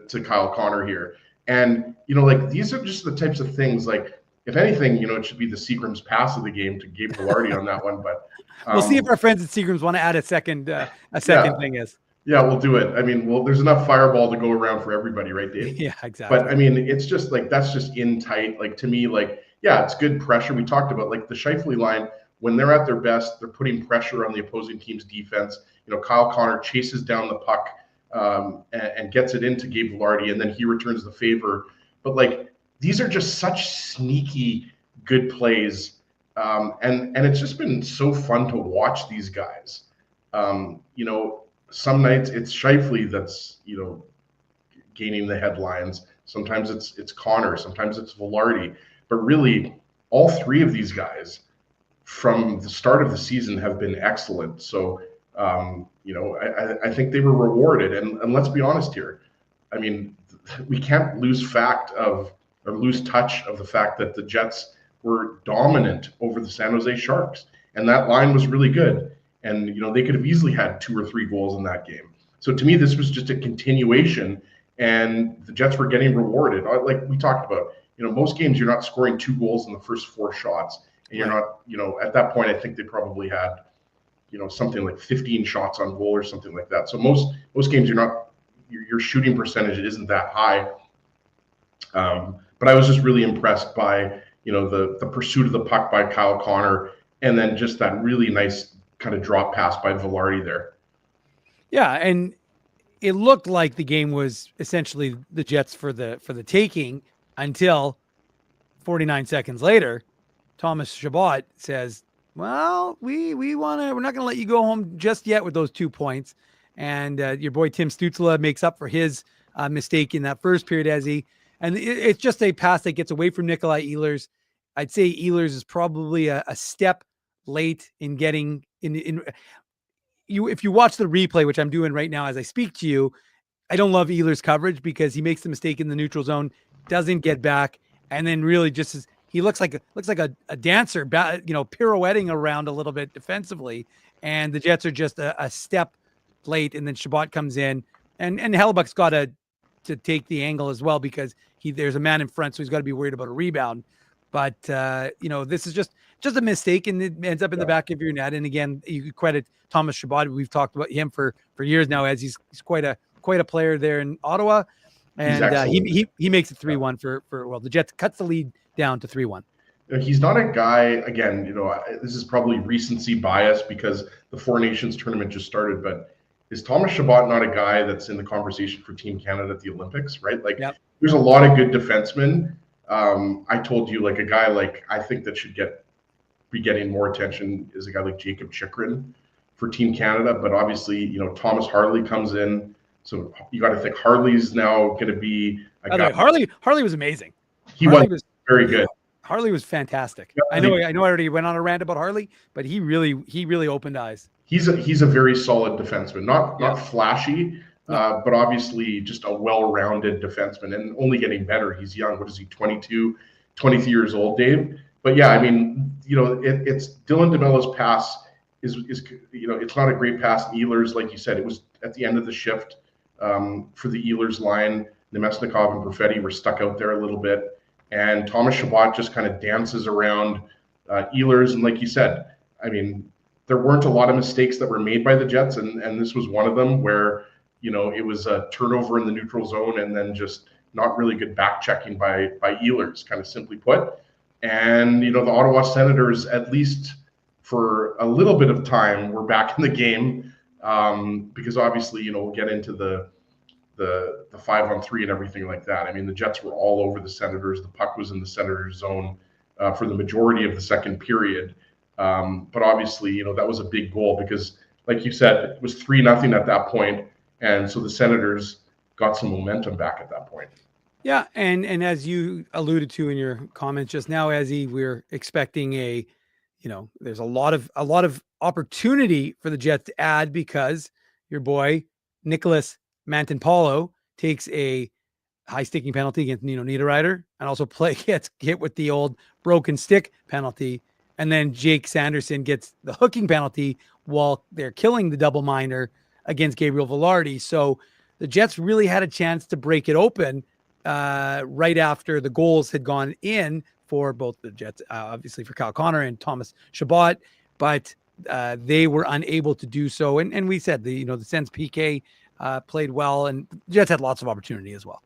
to Kyle Connor here. And, these are just the types of things, like, if anything, it should be the Seagram's pass of the game to Gabe Vilardi on that one. But we'll see if our friends at Seagram's want to add a second thing is. Yeah, we'll do it. There's enough fireball to go around for everybody, right, Dave? Yeah, exactly. But it's just like, that's just in tight. Like, to me, it's good pressure. We talked about the Scheifele line. When they're at their best, they're putting pressure on the opposing team's defense. Kyle Connor chases down the puck and gets it into Gabe Vilardi, and then he returns the favor. But these are just such sneaky good plays, and it's just been so fun to watch these guys. Some nights it's Scheifele that's gaining the headlines. Sometimes it's Connor. Sometimes it's Vilardi. But really, all three of these guys from the start of the season have been excellent. So, I think they were rewarded. And let's be honest here. I mean, we can't lose lose touch of the fact that the Jets were dominant over the San Jose Sharks. And that line was really good. And, they could have easily had 2 or 3 goals in that game. So to me, this was just a continuation, and the Jets were getting rewarded. Like we talked about, most games you're not scoring 2 goals in the first 4 shots. And you're not, at that point, I think they probably had, something like 15 shots on goal or something like that. So most games your shooting percentage isn't that high. But I was just really impressed by, the pursuit of the puck by Kyle Connor, and then just that really nice kind of drop pass by Velarde there. Yeah, and it looked like the game was essentially the Jets for the taking until 49 seconds later, Thomas Chabot says, "Well, we're not going to let you go home just yet with those 2 points." And your boy Tim Stützle makes up for his mistake in that first period it's just a pass that gets away from Nikolai Ehlers. I'd say Ehlers is probably a step late in getting in. If you watch the replay, which I'm doing right now as I speak to you, I don't love Ehlers' coverage because he makes the mistake in the neutral zone, doesn't get back, and then really he looks like a dancer, pirouetting around a little bit defensively, and the Jets are just a step late, and then Chabot comes in, and Hellebuck's got to take the angle as well because there's a man in front, so he's got to be worried about a rebound. But this is just a mistake, and it ends up in the back of your net. And again, you could credit Thomas Chabot. We've talked about him for years now, as he's quite a player there in Ottawa, and he makes it 3-1 for the Jets cuts the lead down to 3-1. He's not a guy. Again, this is probably recency bias because the Four Nations tournament just started, but is Thomas Chabot not a guy that's in the conversation for Team Canada at the Olympics, right? There's a lot of good defensemen. I told you, like a guy like I think that should be getting more attention is a guy like Jacob Chychrun for Team Canada, but obviously, Thomas Harley comes in, so you got to think Harley's now going to be a guy. Harley was amazing. Harley was very good. Harley was fantastic. I know I already went on a rant about Harley, but he really opened eyes. He's a very solid defenseman, not flashy, but obviously just a well-rounded defenseman and only getting better. He's young. What is he, 22, 23 years old, Dave? But yeah, I mean, it's Dylan DeMello's pass is it's not a great pass. Ehlers, like you said, it was at the end of the shift for the Ehlers line. Nemesnikov and Perfetti were stuck out there a little bit, and Thomas Chabot just kind of dances around Ehlers. And like you said, I mean, there weren't a lot of mistakes that were made by the Jets, and this was one of them where it was a turnover in the neutral zone and then just not really good back checking by Ehlers, kind of simply put. And the Ottawa Senators, at least for a little bit of time, were back in the game because obviously we'll get into the 5-on-3 and everything like that. I mean, the Jets were all over the Senators. The puck was in the Senators zone for the majority of the second period. But obviously, that was a big goal because, like you said, it was 3-0 at that point, and so the Senators got some momentum back at that point. Yeah, and as you alluded to in your comments just now, Ezzy, we're expecting there's a lot of opportunity for the Jets to add because your boy Nicholas Mantanpalo takes a high sticking penalty against Nino Niederreiter and also gets hit with the old broken stick penalty. And then Jake Sanderson gets the hooking penalty while they're killing the double minor against Gabriel Velarde. So the Jets really had a chance to break it open right after the goals had gone in for both the Jets, obviously for Kyle Connor and Thomas Chabot, but they were unable to do so. And we said the Sens PK played well, and the Jets had lots of opportunity as well.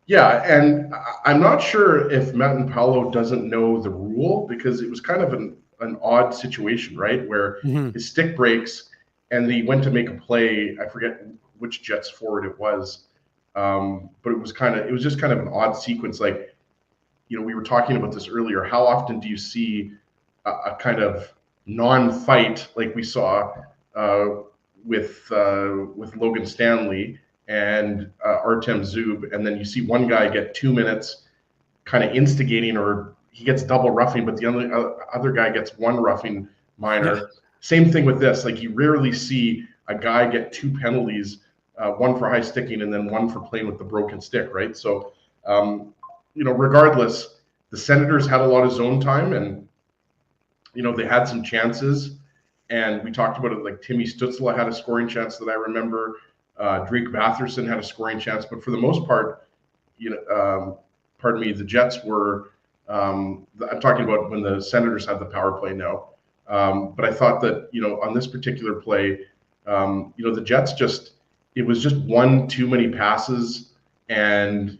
Yeah, and I'm not sure if Mantanpalo doesn't know the rule because it was kind of an odd situation, right? Where his stick breaks and he went to make a play. I forget which Jets forward it was, but it was just kind of an odd sequence. Like, we were talking about this earlier. How often do you see a kind of non-fight like we saw with Logan Stanley and Artem Zub, and then you see one guy get 2 minutes kind of instigating or he gets double roughing, but the other guy gets one roughing minor. Yeah. Same thing with this. Like, you rarely see a guy get 2 penalties, one for high sticking and then one for playing with the broken stick, right? So, regardless, the Senators had a lot of zone time, and they had some chances. And we talked about it. Like, Timmy Stützle had a scoring chance that I remember. Drake Batherson had a scoring chance, but for the most part, the Jets were. I'm talking about when the Senators had the power play now. But I thought that on this particular play, the Jets it was just one too many passes, and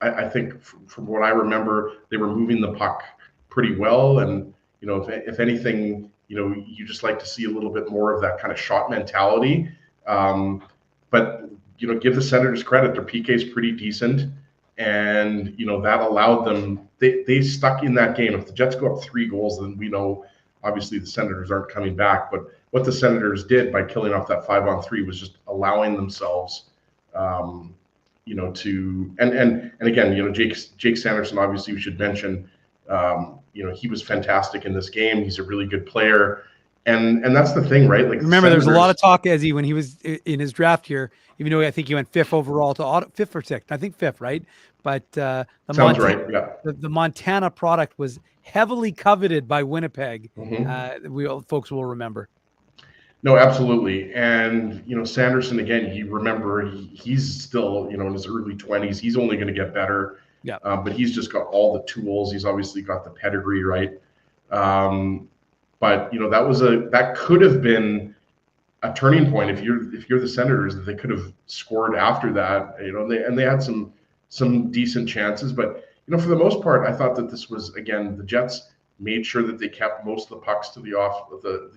I think from what I remember, they were moving the puck pretty well, and if anything, you just like to see a little bit more of that kind of shot mentality. But give the Senators credit; their PK is pretty decent, and that allowed them. They stuck in that game. If the Jets go up 3 goals, then we know obviously the Senators aren't coming back. But what the Senators did by killing off that 5-on-3 was just allowing themselves, to and again, Jake Sanderson, obviously we should mention. He was fantastic in this game. He's a really good player. And that's the thing, right? Like, remember, there was a lot of talk as when he was in his draft here, even though I think he went 5th overall to Ottawa, 5th or 6th, I think 5th, right? But sounds right. Yeah. The Montana product was heavily coveted by Winnipeg. Mm-hmm. Folks will remember. No, absolutely. And Sanderson, again, he's still in his early 20s. He's only going to get better. Yeah. But he's just got all the tools. He's obviously got the pedigree, right? But that could have been a turning point if you're the Senators, that they could have scored after that. They had some decent chances, but for the most part, I thought that this was, again, the Jets made sure that they kept most of the pucks to the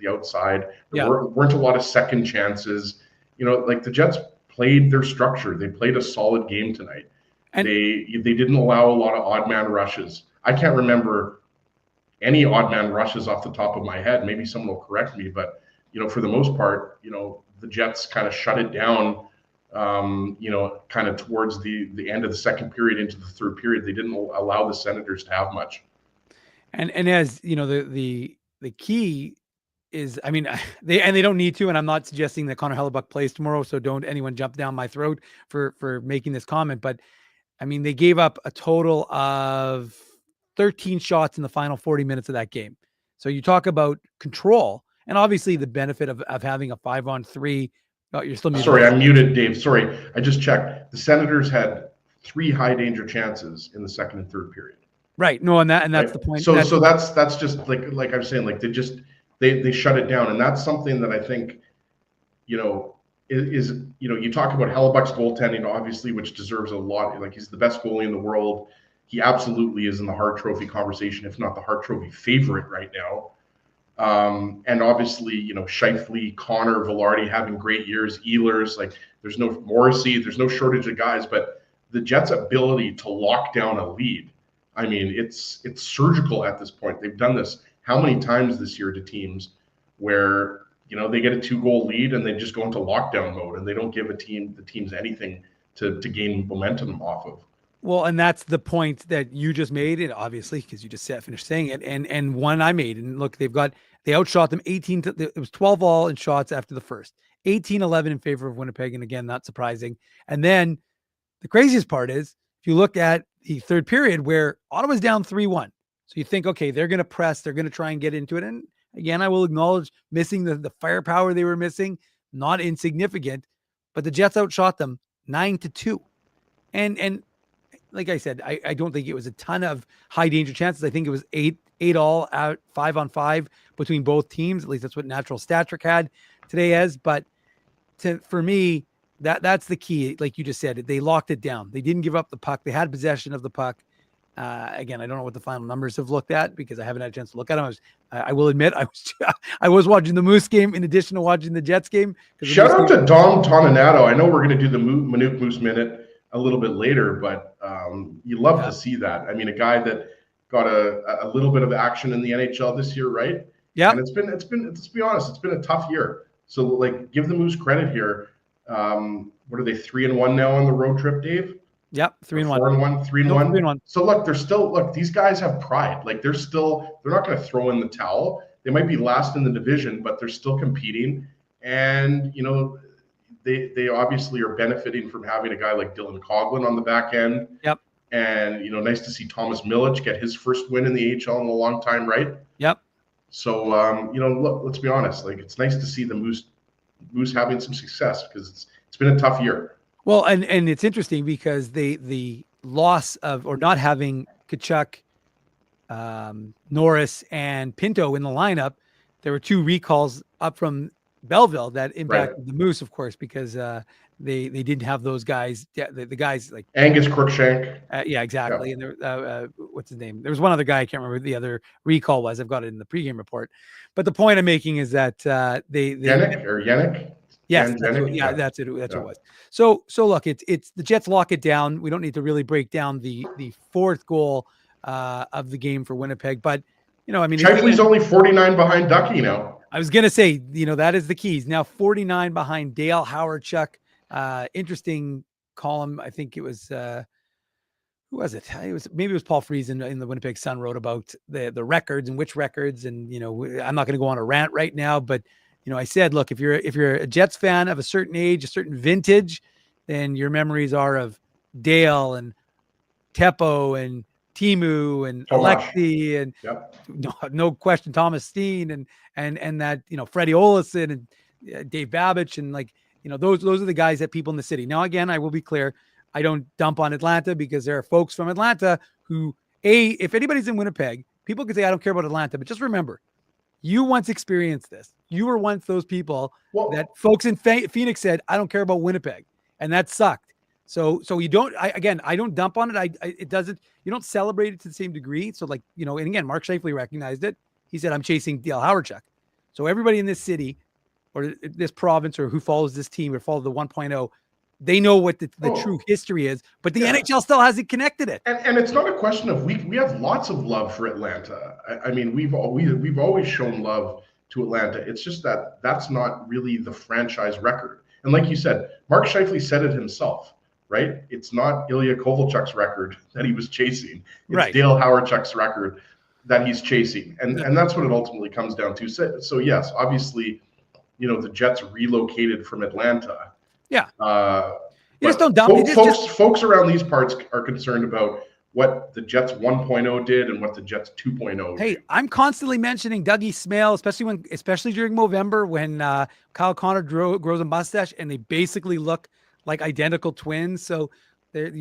outside. There weren't a lot of second chances. Like, the Jets played their structure. They played a solid game tonight. And they didn't allow a lot of odd man rushes. I can't remember any odd man rushes off the top of my head. Maybe someone will correct me, but for the most part, the Jets kind of shut it down. Kind of towards the end of the second period into the third period, they didn't allow the Senators to have much. And as the key is, I mean, they don't need to, and I'm not suggesting that Connor Hellebuck plays tomorrow, so don't anyone jump down my throat for making this comment. But I mean, they gave up a total of 13 shots in the final 40 minutes of that game. So you talk about control, and obviously the benefit of having a 5-on-3. Oh, you're still muted. Sorry, I'm muted, Dave. Sorry, I just checked. The Senators had 3 high danger chances in the second and third period. Right. No, and that's right? the point. So that's just like I'm saying, like, they shut it down, and that's something that I think, is you talk about Hellebuck's goaltending, obviously, which deserves a lot. Like, he's the best goalie in the world. He absolutely is in the Hart Trophy conversation, if not the Hart Trophy favorite right now. And obviously, Scheifele, Connor, Velarde having great years, Ehlers, like, there's no Morrissey, there's no shortage of guys, but the Jets' ability to lock down a lead, I mean, it's surgical at this point. They've done this how many times this year to teams where, they get a 2-goal lead and they just go into lockdown mode and they don't give the teams anything to gain momentum off of. Well, and that's the point that you just made, and obviously, because you just finished saying it, and one I made. And look, they outshot them 18 to, it was 12 all in shots after the first, 18-11 in favor of Winnipeg, and again, not surprising. And then the craziest part is, if you look at the third period where Ottawa's down 3-1, so you think, okay, they're going to press, they're going to try and get into it. And again, I will acknowledge missing the firepower they were missing, not insignificant, but the Jets outshot them 9-2, and like I said, I don't think it was a ton of high danger chances. I think it was 8 all out, 5-on-5 between both teams. At least that's what Natural Stat Trick had today as. But for me, that's the key. Like you just said, they locked it down. They didn't give up the puck. They had possession of the puck. Again, I don't know what the final numbers have looked at because I haven't had a chance to look at them. I will admit I was watching the Moose game in addition to watching the Jets game. Shout out to Dom Toninato. I know we're going to do the Manuk Moose Minute a little bit later, but you love to see that. I mean, a guy that got a little bit of action in the NHL this year, right? Yeah. And it's been let's be honest, it's been a tough year. So, like, give the Moose credit here. What are they, 3-1 now on the road trip, Dave? Yep, 3-1. 4-1, 3-1. Nope, 3-1. So look, these guys have pride. Like they're not going to throw in the towel. They might be last in the division, but they're still competing. And they obviously are benefiting from having a guy like Dylan Coughlin on the back end. Yep. And nice to see Thomas Milic get his first win in the AHL in a long time, right? Yep. So look, let's be honest. Like it's nice to see the Moose having some success because it's been a tough year. Well, and it's interesting because the loss of or not having Tkachuk, Norris, and Pinto in the lineup, there were 2 recalls up from Belleville that impacted the Moose, of course, because they didn't have those guys. The guys like Angus Crookshank. Yeah, exactly. And there, what's his name? There was one other guy. I can't remember who the other recall was. I've got it in the pregame report. But the point I'm making is that they Yannick. Yes, that's who it was. So look, it's the Jets lock it down. We don't need to really break down the 4th goal of the game for Winnipeg, but Scheifele's only 49 behind Ducky now. I was gonna say, that is the keys. Now 49 behind Dale Hawerchuk. Interesting column. I think it was who was it? Maybe it was Paul Friesen in the Winnipeg Sun wrote about the records and which records. And I'm not going to go on a rant right now, but I said, look, if you're a Jets fan of a certain age, a certain vintage, then your memories are of Dale and Teppo and Timu and Alexi and no question Thomas Steen and that Freddie Olesen and Dave Babich and those are the guys that people in the city. Now again, I will be clear, I don't dump on Atlanta because there are folks from Atlanta who if anybody's in Winnipeg, people could say I don't care about Atlanta, but just remember, you once experienced this. You were once those people that folks in Phoenix said I don't care about Winnipeg, and that sucked. So you don't. I don't dump on it. It doesn't. You don't celebrate it to the same degree. So and again, Mark Scheifele recognized it. He said, "I'm chasing Dale Hawerchuk." So everybody in this city, or this province, or who follows this team, or follows the 1.0, they know what the true history is. But the NHL still hasn't connected it. And it's not a question of we have lots of love for Atlanta. I mean, we've always shown love to Atlanta. It's just that's not really the franchise record. And like you said, Mark Scheifele said it himself. Right? It's not Ilya Kovalchuk's record that he was chasing. It's Dale Hawerchuk's record that he's chasing. And that's what it ultimately comes down to. So yes, obviously, the Jets relocated from Atlanta. Yeah. You just don't dump. Folks around these parts are concerned about what the Jets 1.0 did and what the Jets 2.0 Hey, did. I'm constantly mentioning Dougie Smale, especially during Movember when Kyle Connor grows a mustache and they basically look like identical twins. So that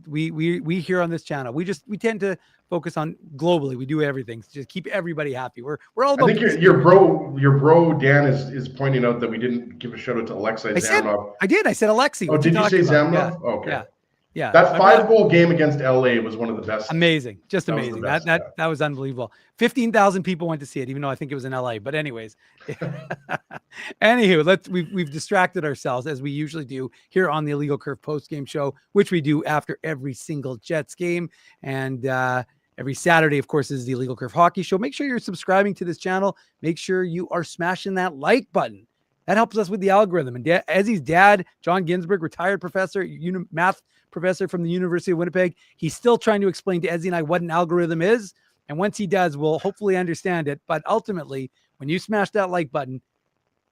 we here on this channel, we tend to focus on globally. We do everything to just keep everybody happy. We're all about. I think your bro Dan is pointing out that we didn't give a shout out to Alexei Zamov. I did. I said Alexei. Oh, did you say Zamov? Yeah. Oh, okay. Yeah. That 5-goal game against LA was one of the best. Amazing. Just amazing. That was unbelievable. 15,000 people went to see it, even though I think it was in LA. But anyways, anywho, we've distracted ourselves as we usually do here on the Illegal Curve post-game show, which we do after every single Jets game. And every Saturday, of course, is the Illegal Curve hockey show. Make sure you're subscribing to this channel. Make sure you are smashing that like button. That helps us with the algorithm. And Ezzy's dad, John Ginsberg, retired professor, math professor from the University of Winnipeg, he's still trying to explain to Ezzy and I what an algorithm is. And once he does, we'll hopefully understand it. But ultimately, when you smash that like button,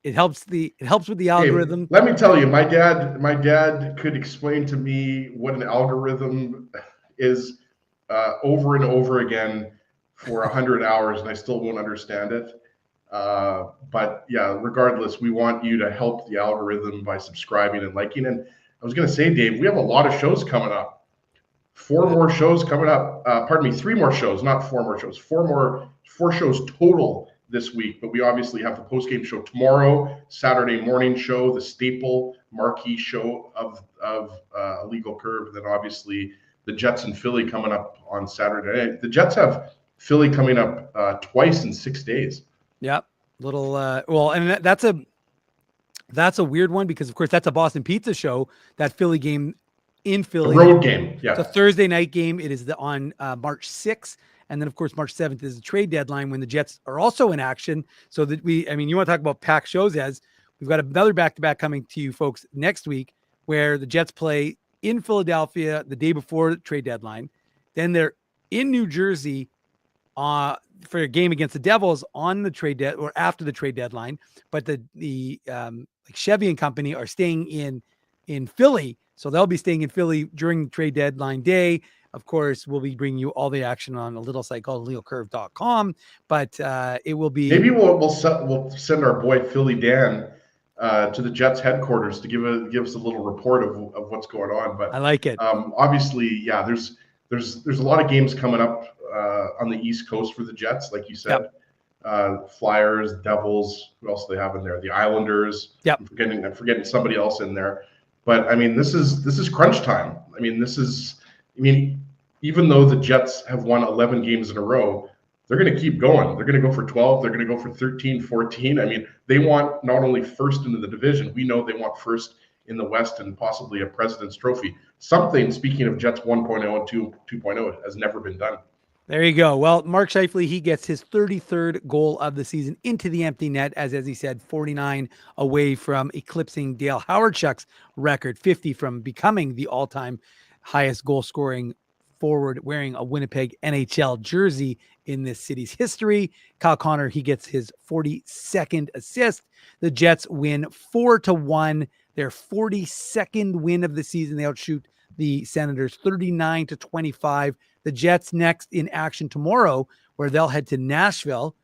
it helps with the algorithm. Hey, let me tell you, my dad could explain to me what an algorithm is over and over again for 100 hours, and I still won't understand it. But yeah, regardless, we want you to help the algorithm by subscribing and liking. And I was going to say, Dave, we have a lot of shows coming up. 4 more shows coming up. 3 more shows, not 4 more shows. 4 shows total this week. But we obviously have the post-game show tomorrow, Saturday morning show, the staple marquee show of Illegal Curve. And then obviously the Jets and Philly coming up on Saturday night. The Jets have Philly coming up twice in 6 days. Yep. And that's a weird one because, of course, that's a Boston Pizza show, that Philly game in Philly. The road game, yeah. It's a Thursday night game. It is on March 6th. And then, of course, March 7th is the trade deadline when the Jets are also in action. So that you want to talk about packed shows, we've got another back-to-back coming to you folks next week where the Jets play in Philadelphia the day before the trade deadline. Then they're in New Jersey for a game against the Devils on the or after the trade deadline. But the like Chevy and company are staying in Philly. So they'll be staying in Philly during the trade deadline day. Of course, we'll be bringing you all the action on a little site called legalcurve.com, but it will be. Maybe we'll send our boy Philly Dan to the Jets headquarters to give us a little report of what's going on. But I like it. Obviously, yeah, there's a lot of games coming up on the East Coast for the Jets, like you said. Yep. Flyers, Devils. Who else do they have in there? The Islanders. Yep. I'm forgetting somebody else in there. But I mean, this is crunch time. I mean, even though the Jets have won 11 games in a row, they're going to keep going. They're going to go for 12. They're going to go for 13, 14. I mean, they want not only first into the division, we know they want first in the West and possibly a President's Trophy. Something, speaking of Jets 1.0 and 2.0, has never been done. There you go. Well, Mark Scheifele, he gets his 33rd goal of the season into the empty net, as he said, 49 away from eclipsing Dale Howardchuk's record, 50 from becoming the all-time highest goal-scoring forward wearing a Winnipeg NHL jersey in this city's history. Kyle Connor, he gets his 42nd assist. The Jets win 4-1, their 42nd win of the season. They outshoot the Senators 39-25. The Jets next in action tomorrow, where they'll head to Nashville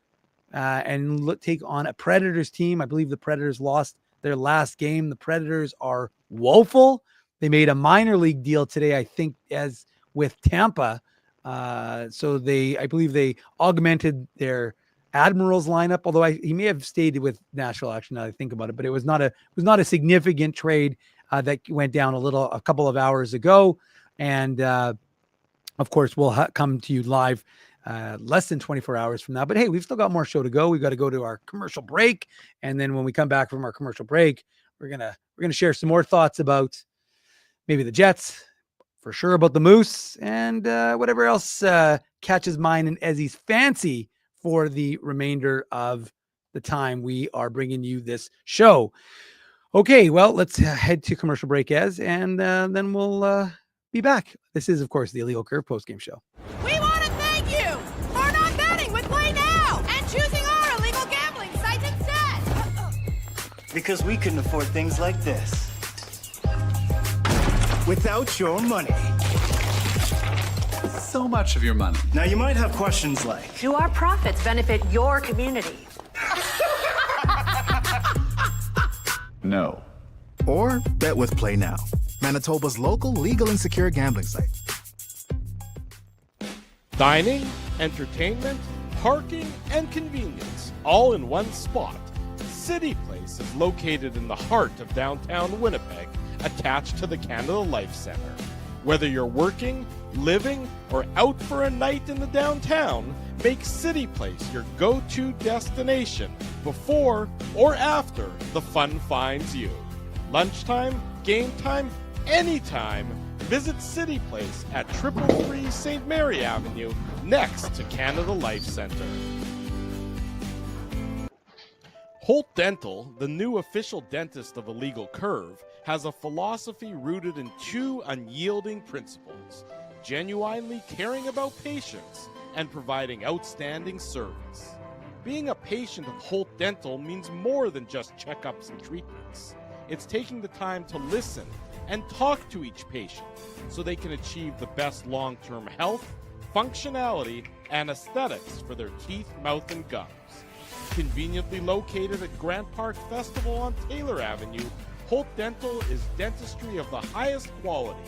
and take on a Predators team. I believe the Predators lost their last game. The Predators are woeful. They made a minor league deal today, I think, as with Tampa. So I believe they augmented their Admirals lineup, although he may have stayed with Nashville, actually, now that I think about it, but it was not a significant trade that went down a couple of hours ago. And of course, we'll come to you live less than 24 hours from now. But hey, we've still got more show to go. We've got to go to our commercial break. And then when we come back from our commercial break, we're gonna share some more thoughts about maybe the Jets, for sure about the Moose, and whatever else catches mine and Ezzy's fancy for the remainder of the time we are bringing you this show. Okay, well, let's head to commercial break, Ez, and then we'll be back. This is, of course, the Illegal Curve postgame show. We want to thank you for not betting with Play Now and choosing our illegal gambling site instead. Because we couldn't afford things like this without your money. So much of your money. Now, you might have questions like, Do our profits benefit your community? No. Or bet with Play Now, Manitoba's local legal and secure gambling site. Dining, entertainment, parking, and convenience, all in one spot. City Place is located in the heart of downtown Winnipeg, attached to the Canada Life Centre. Whether you're working, living, or out for a night in the downtown, make City Place your go-to destination before or after the fun finds you. Lunchtime, game time, anytime, visit City Place at 333 St. Mary Avenue, next to Canada Life Centre. Holt Dental, the new official dentist of Illegal Curve, has a philosophy rooted in two unyielding principles: genuinely caring about patients and providing outstanding service. Being a patient of Holt Dental means more than just checkups and treatments. It's taking the time to listen and talk to each patient so they can achieve the best long-term health, functionality, and aesthetics for their teeth, mouth, and gums. Conveniently located at Grant Park Festival on Taylor Avenue, Holt Dental is dentistry of the highest quality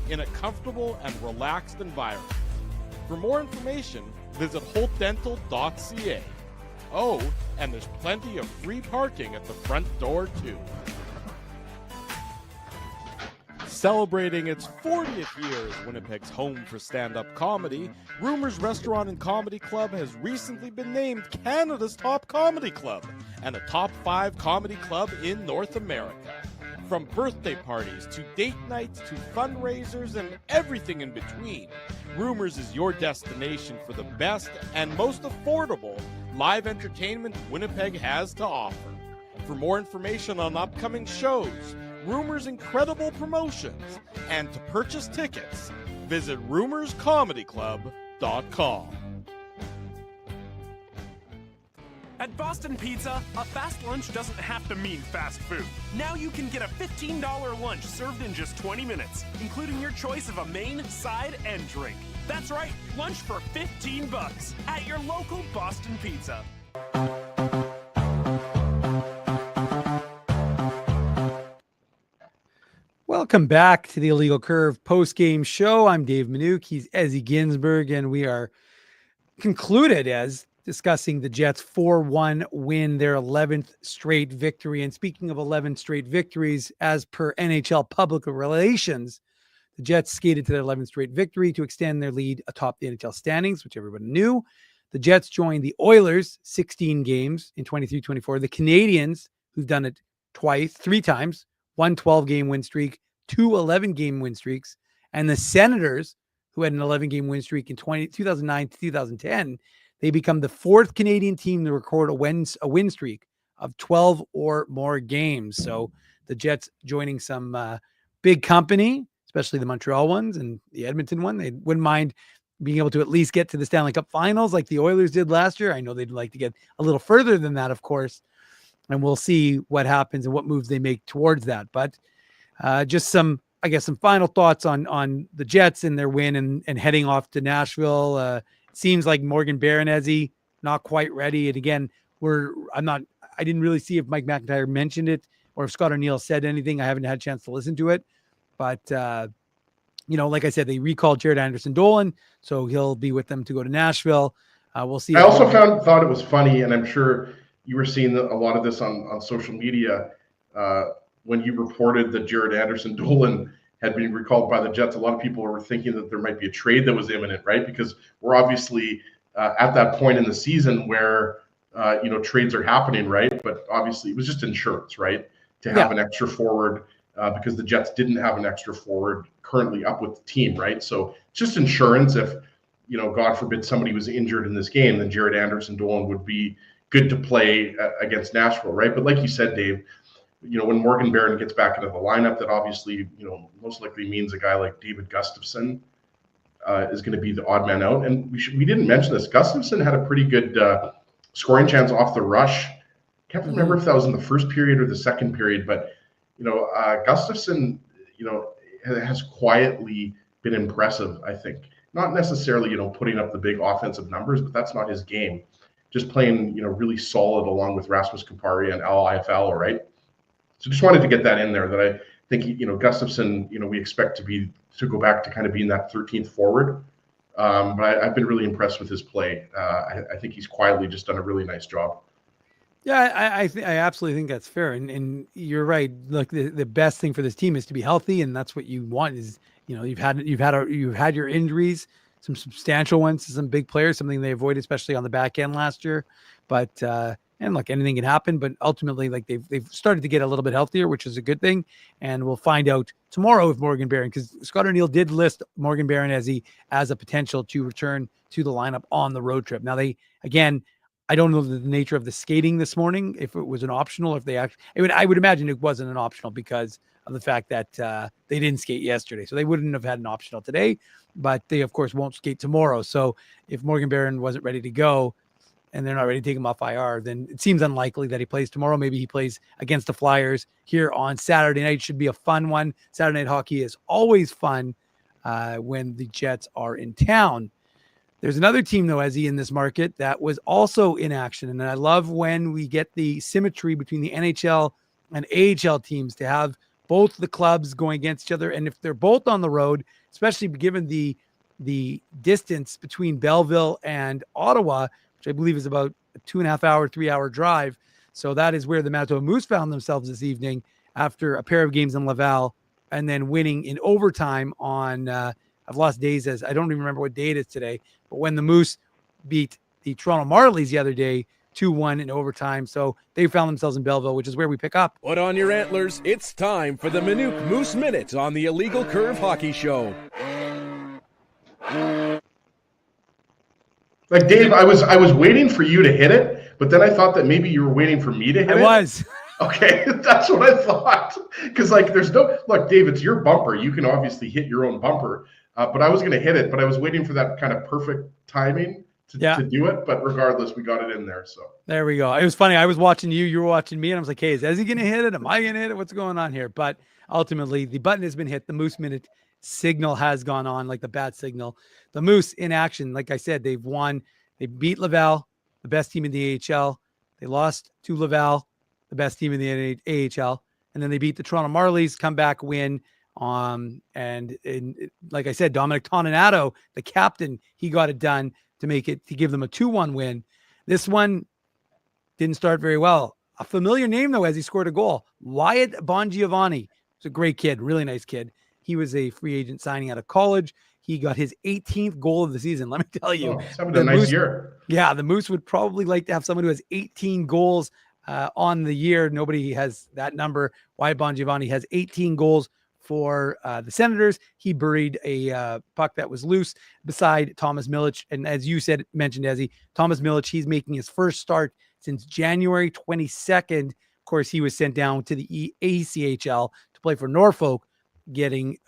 in a comfortable and relaxed environment. For more information, visit holtdental.ca. Oh, and there's plenty of free parking at the front door, too. Celebrating its 40th year as Winnipeg's home for stand-up comedy, Rumors Restaurant and Comedy Club has recently been named Canada's top comedy club and a top 5 comedy club in North America. From birthday parties to date nights to fundraisers and everything in between, Rumors is your destination for the best and most affordable live entertainment Winnipeg has to offer. For more information on upcoming shows, Rumor's incredible promotions, and to purchase tickets, visit rumorscomedyclub.com. At Boston Pizza, a fast lunch doesn't have to mean fast food. Now you can get a $15 lunch served in just 20 minutes, including your choice of a main, side, and drink. That's right, lunch for $15 at your local Boston Pizza. Welcome back to the Illegal Curve post-game show. I'm Dave Minuk. He's Ezzy Ginsburg, and we are concluded as discussing the Jets' 4-1 win, their 11th straight victory. And speaking of 11 straight victories, as per NHL public relations, the Jets skated to their 11th straight victory to extend their lead atop the NHL standings, which everyone knew. The Jets joined the Oilers 16 games in 23-24. The Canadians, who've done it three times, one 12-game win streak, two 11-game win streaks, and the Senators, who had an 11-game win streak in 2009 to 2010, they become the fourth Canadian team to record a win streak of 12 or more games. So the Jets joining some big company, especially the Montreal ones and the Edmonton one. They wouldn't mind being able to at least get to the Stanley Cup Finals like the Oilers did last year. I know they'd like to get a little further than that, of course, and we'll see what happens and what moves they make towards that. But just some final thoughts on the Jets and their win and heading off to Nashville. It seems like Morgan Baronesi not quite ready. And again, I didn't really see if Mike McIntyre mentioned it or if Scott O'Neill said anything. I haven't had a chance to listen to it, but like I said, they recalled Jared Anderson-Dolan, so he'll be with them to go to Nashville. We'll see. I also thought it was funny, and I'm sure you were seeing a lot of this on social media when you reported that Jared Anderson-Dolan had been recalled by the Jets. A lot of people were thinking that there might be a trade that was imminent, right? Because we're obviously at that point in the season where trades are happening, right? But obviously it was just insurance, right? To have an extra forward because the Jets didn't have an extra forward currently up with the team, right? So it's just insurance. If God forbid somebody was injured in this game, then Jared Anderson-Dolan would be good to play against Nashville, right? But like you said, Dave, when Morgan Barron gets back into the lineup, that obviously, most likely means a guy like David Gustafsson is going to be the odd man out. And we didn't mention this. Gustafsson had a pretty good scoring chance off the rush. Can't remember if that was in the first period or the second period, but Gustafsson, has quietly been impressive. I think not necessarily, putting up the big offensive numbers, but that's not his game. Just playing, really solid along with Rasmus Kupari and Al Iafallo, right? So just wanted to get that in there. That I think, Gustafsson, we expect to go back to kind of being that 13th forward. But I've been really impressed with his play. I think he's quietly just done a really nice job. Yeah, I absolutely think that's fair, and you're right. Look, the best thing for this team is to be healthy, and that's what you want. Is you've had your injuries, some substantial ones to some big players, something they avoided, especially on the back end last year. But and look, anything can happen. But ultimately, like they've started to get a little bit healthier, which is a good thing. And we'll find out tomorrow if Morgan Barron, because Scott O'Neill did list Morgan Barron as a potential to return to the lineup on the road trip. Now I don't know the nature of the skating this morning, if it was an optional, if they actually, I would imagine it wasn't an optional because of the fact that they didn't skate yesterday. So they wouldn't have had an optional today, but they of course won't skate tomorrow. So if Morgan Barron wasn't ready to go and they're not ready to take him off IR, then it seems unlikely that he plays tomorrow. Maybe he plays against the Flyers here on Saturday night. Should be a fun one. Saturday night hockey is always fun when the Jets are in town. There's another team, though, Ezzy, in this market that was also in action. And I love when we get the symmetry between the NHL and AHL teams to have both the clubs going against each other. And if they're both on the road, especially given the distance between Belleville and Ottawa, which I believe is about a 2.5 hour, 3 hour drive. So that is where the Manitoba Moose found themselves this evening after a pair of games in Laval and then winning in overtime on I've lost days as I don't even remember what day it is today, but when the Moose beat the Toronto Marlies the other day, 2-1 in overtime. So they found themselves in Belleville, which is where we pick up. Put on your antlers. It's time for the Minuk Moose Minute on the Illegal Curve Hockey Show. Like, Dave, I was waiting for you to hit it, but then I thought that maybe you were waiting for me to hit it. I was. Okay, that's what I thought. Because there's no look, Dave. It's your bumper. You can obviously hit your own bumper, but I was going to hit it, but I was waiting for that kind of perfect timing to do it. But regardless, we got it in there. So there we go. It was funny. I was watching you were watching me, and I was like, "Hey, is he going to hit it? Am I going to hit it? What's going on here?" But ultimately, the button has been hit. The Moose Minute signal has gone on, like the bat signal. The Moose in action. Like I said, they've won. They beat Laval, the best team in the AHL. They lost to Laval, the best team in the AHL, and then they beat the Toronto Marlies, comeback win. And like I said, Dominic Toninato, the captain, he got it done to give them a 2-1 win. This one didn't start very well. A familiar name though, as he scored a goal. Wyatt Bongiovanni. He's a great kid, really nice kid. He was a free agent signing out of college. He got his 18th goal of the season. Let me tell you, he's having a nice year. Yeah, the Moose would probably like to have someone who has 18 goals on the year. Nobody has that number. Wyatt Bongiovanni has 18 goals for the Senators. He buried a puck that was loose beside Thomas Milic. And as you mentioned, Ezzy, Thomas Milic, he's making his first start since January 22nd. Of course, he was sent down to the ACHL to play for Norfolk,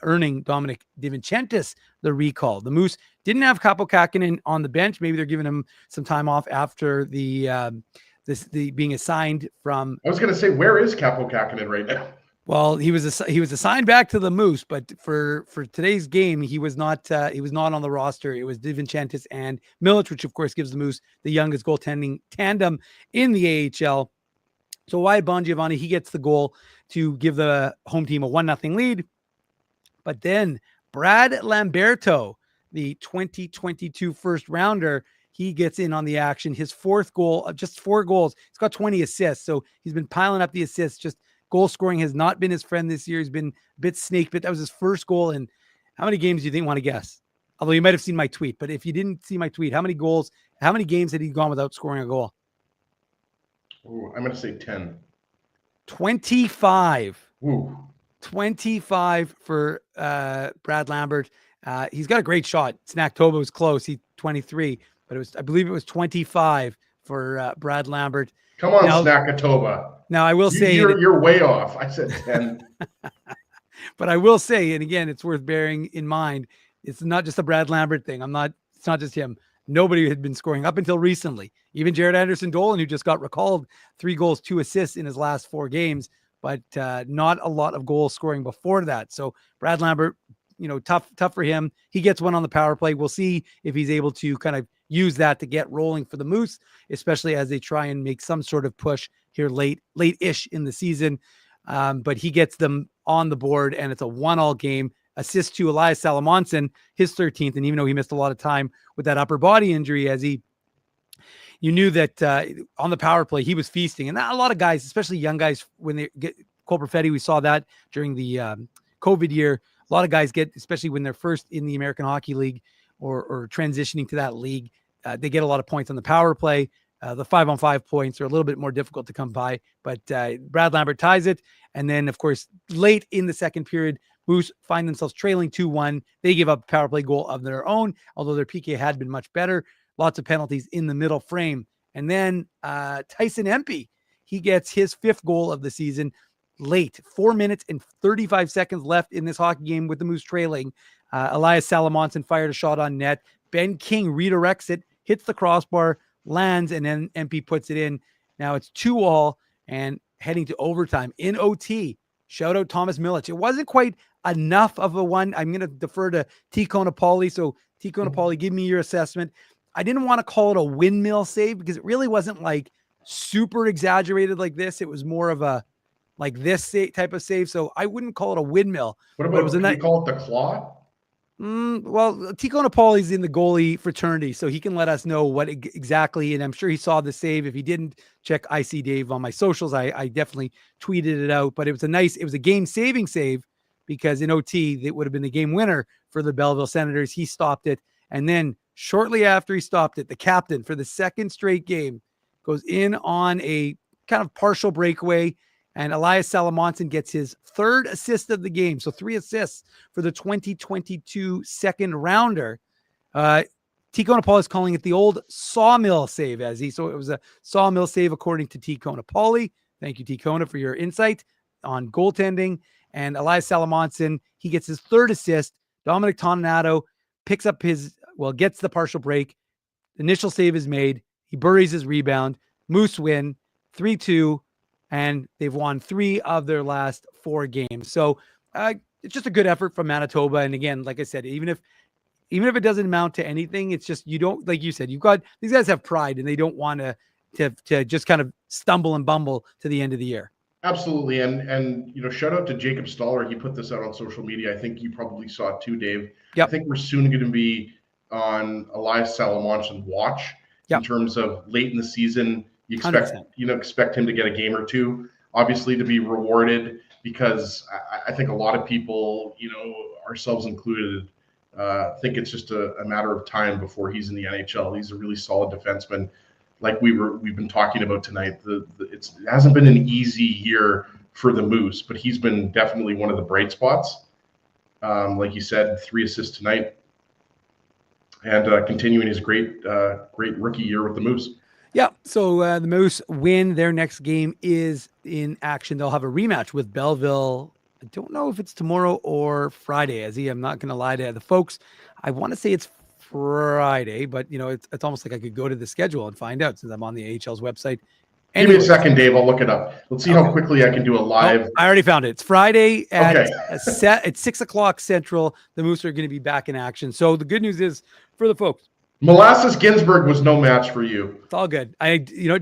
earning Dominic DiVincentis the recall. The Moose didn't have Kaapo Kähkönen on the bench. Maybe they're giving him some time off after the being assigned from. I was going to say, where is Kaapo Kähkönen right now? Well, he was assigned back to the Moose, but for today's game, he was not on the roster. It was DiVincentis and Milic, which of course gives the Moose the youngest goaltending tandem in the AHL. So Wyatt Bongiovanni, he gets the goal to give the home team a 1-0 lead. But then Brad Lamberto, the 2022 first rounder, he gets in on the action. His fourth goal of just 4 goals. He's got 20 assists. So he's been piling up the assists. Just goal scoring has not been his friend this year. He's been a bit snake bit. That was his first goal. And how many games do you think want to guess? Although you might have seen my tweet, but if you didn't see my tweet, how many games had he gone without scoring a goal? Ooh, I'm going to say 10. 25. Ooh. 25 for Brad Lambert. He's got a great shot. Snacktoba was close. He's 23, but I believe it was 25 for Brad Lambert. Come on, Snackatoba. Now I will say you're way off. I said 10. But I will say, and again, it's worth bearing in mind, it's not just a Brad Lambert thing. It's not just him. Nobody had been scoring up until recently. Even Jared Anderson-Dolan, who just got recalled, 3 goals, 2 assists in his last 4 games, but not a lot of goal scoring before that. So Brad Lambert, tough for him. He gets one on the power play. We'll see if he's able to kind of use that to get rolling for the Moose, especially as they try and make some sort of push here late-ish in the season. But he gets them on the board, and it's a 1-1 game. Assist to Elias Salamonson, his 13th, and even though he missed a lot of time with that upper body injury, you knew that on the power play he was feasting, and a lot of guys, especially young guys, when they get Cole Perfetti, we saw that during the COVID year. A lot of guys get, especially when they're first in the American Hockey League or transitioning to that league, they get a lot of points on the power play. The 5-on-5 points are a little bit more difficult to come by, but Brad Lambert ties it, and then of course late in the second period, Moose find themselves trailing 2-1. They give up a power play goal of their own, although their PK had been much better. Lots of penalties in the middle frame. And then Tyson Empey, he gets his 5th goal of the season late. 4 minutes and 35 seconds left in this hockey game with the Moose trailing. Elias Salamonson fired a shot on net. Ben King redirects it, hits the crossbar, lands, and then Empey puts it in. Now it's 2-2 and heading to overtime in OT. Shout out Thomas Milic. It wasn't quite enough of a one. I'm going to defer to T. Conopoli. So T. Conopoli, give me your assessment. I didn't want to call it a windmill save because it really wasn't like super exaggerated like this. It was more of a like this type of save. So I wouldn't call it a windmill. What about, can you call it the claw? Well, Tico Napoli's in the goalie fraternity, so he can let us know what exactly, and I'm sure he saw the save. If he didn't, check IC Dave on my socials. I definitely tweeted it out, but it was a game-saving save because in OT, it would have been the game winner for the Belleville Senators. He stopped it, and then shortly after he stopped it, the captain for the second straight game goes in on a kind of partial breakaway, and Elias Salamonson gets his 3rd assist of the game. So 3 assists for the 2022 second rounder. Tico Napoli is calling it the old sawmill save, so it was a sawmill save according to Tico Napoli. Thank you, T. Kona, for your insight on goaltending. And Elias Salamonson, he gets his third assist. Dominic Toninato picks up gets the partial break. Initial save is made. He buries his rebound. Moose win 3-2, and they've won 3 of their last 4 games. So it's just a good effort from Manitoba. And again, like I said, even if it doesn't amount to anything, it's just, you don't, like you said, these guys have pride and they don't want to just kind of stumble and bumble to the end of the year. Absolutely. And shout out to Jacob Stoller. He put this out on social media. I think you probably saw it too, Dave. Yep. I think we're soon going to be on Elias Salamonson watch in terms of late in the season. You expect him to get a game or two, obviously, to be rewarded, because I think a lot of people, ourselves included, think it's just a matter of time before he's in the NHL. He's a really solid defenseman. Like we've been talking about tonight, it hasn't been an easy year for the Moose, but he's been definitely one of the bright spots. Like you said, 3 assists tonight, and continuing his great rookie year with the Moose. Yeah, so the Moose win. Their next game is in action. They'll have a rematch with Belleville. I don't know if it's tomorrow or Friday, I'm not going to lie to the folks. I want to say it's Friday, but it's almost like I could go to the schedule and find out, since I'm on the AHL's website. Give me a second, Dave. I'll look it up. Let's see how quickly I can do a live. Oh, I already found it. It's Friday at 6 o'clock Central. The Moose are going to be back in action. So the good news is for the folks, Molasses Ginsburg was no match for you. It's all good.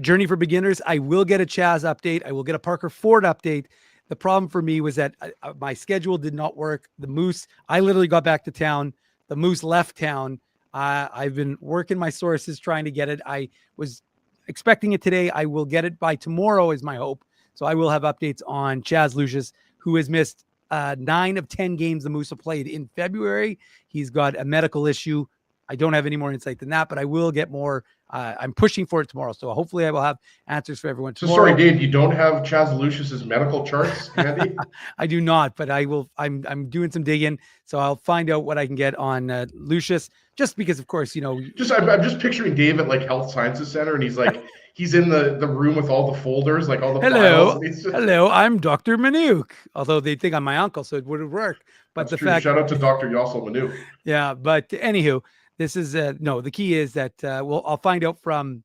Journey for Beginners. I will get a Chaz update. I will get a Parker Ford update. The problem for me was that my schedule did not work. The Moose, I literally got back to town. The Moose left town. I've been working my sources trying to get it. I was expecting it today. I will get it by tomorrow is my hope. So I will have updates on Chaz Lucius, who has missed 9 of 10 games the Moose have played in February. He's got a medical issue. I don't have any more insight than that, but I will get more. I'm pushing for it tomorrow. So hopefully I will have answers for everyone tomorrow. So sorry, Dave, you don't have Chaz Lucius's medical charts handy? I do not, but I will. I'm doing some digging, so I'll find out what I can get on Lucius, just because, of course, I'm just picturing Dave at like Health Sciences Center, and he's like, he's in the room with all the folders, like all the files. Hello, I'm Dr. Manuk. Although they think I'm my uncle, so it wouldn't work. But shout out to Dr. Yossel Manuk. Yeah, but anywho. This is the key is that I'll find out from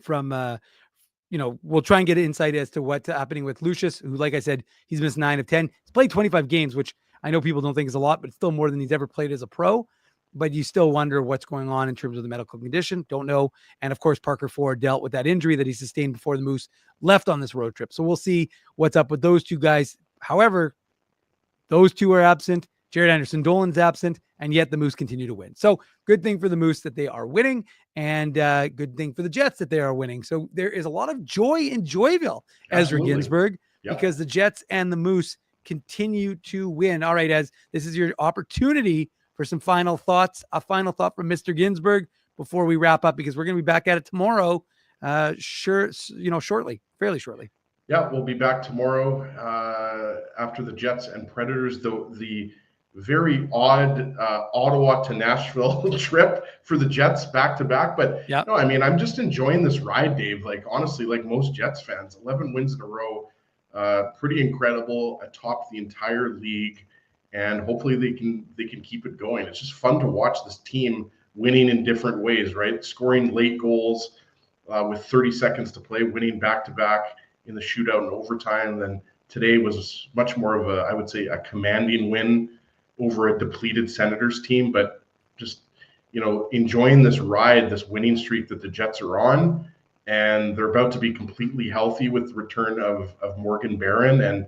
we'll try and get insight as to what's happening with Lucius, who, like I said, he's missed 9 of 10. He's played 25 games, which I know people don't think is a lot, but it's still more than he's ever played as a pro. But you still wonder what's going on in terms of the medical condition. Don't know. And of course, Parker Ford dealt with that injury that he sustained before the Moose left on this road trip. So we'll see what's up with those two guys. However, those two are absent. Jared Anderson-Dolan's absent, and yet the Moose continue to win. So good thing for the Moose that they are winning, and good thing for the Jets that they are winning. So there is a lot of joy in Joyville, Ezra Ginsburg, because the Jets and the Moose continue to win. All right, Ez, this is your opportunity for some final thoughts. A final thought from Mr. Ginsburg before we wrap up, because we're going to be back at it tomorrow, fairly shortly. Yeah, we'll be back tomorrow after the Jets and Predators. The very odd Ottawa to Nashville trip for the Jets back-to-back. But no, I mean, I'm just enjoying this ride, Dave. Like, honestly, like most Jets fans, 11 wins in a row, pretty incredible, atop the entire league. And hopefully they can keep it going. It's just fun to watch this team winning in different ways, right? Scoring late goals with 30 seconds to play, winning back-to-back in the shootout and overtime. Then today was much more of I would say, a commanding win over a depleted Senators team. But just, enjoying this ride, this winning streak that the Jets are on. And they're about to be completely healthy with the return of Morgan Barron. And,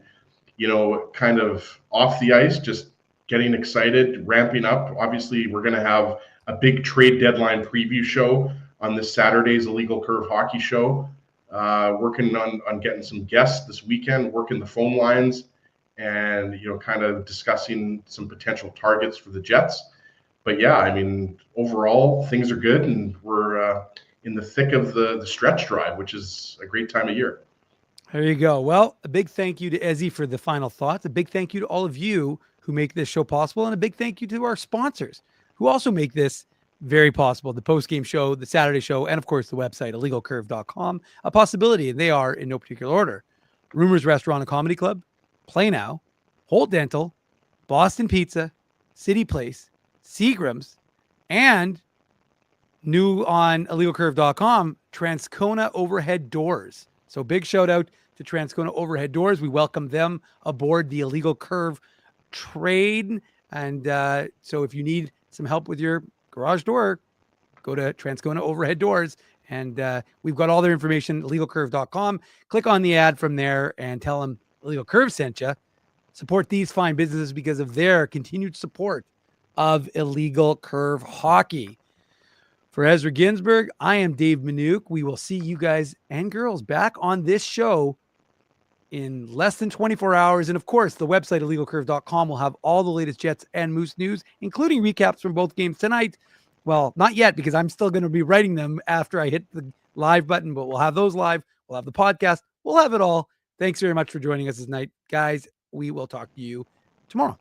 kind of off the ice, just getting excited, ramping up. Obviously, we're going to have a big trade deadline preview show on this Saturday's Illegal Curve Hockey Show. Working on getting some guests this weekend, working the phone lines, and kind of discussing some potential targets for the Jets. But yeah, I mean, overall things are good, and we're in the thick of the stretch drive, which is a great time of year. There you go. Well, a big thank you to Ezzy for the final thoughts. A big thank you to all of you who make this show possible, and a big thank you to our sponsors who also make this very possible. The post-game show, the Saturday show, and of course the website, illegalcurve.com, a possibility, and they are in no particular order. Rumors Restaurant and Comedy Club, Play Now, Holt Dental, Boston Pizza, City Place, Seagram's, and new on illegalcurve.com, Transcona Overhead Doors. So big shout out to Transcona Overhead Doors. We welcome them aboard the Illegal Curve trade. And so if you need some help with your garage door, go to Transcona Overhead Doors. And we've got all their information, illegalcurve.com. Click on the ad from there and tell them Illegal Curve sent you. Support these fine businesses because of their continued support of Illegal Curve Hockey. For Ezra Ginsburg, I am Dave Manouk. We will see you guys and girls back on this show in less than 24 hours. And of course, the website, illegalcurve.com, will have all the latest Jets and Moose news, including recaps from both games tonight. Well, not yet, because I'm still going to be writing them after I hit the live button, but we'll have those live. We'll have the podcast. We'll have it all. Thanks very much for joining us tonight, guys. We will talk to you tomorrow.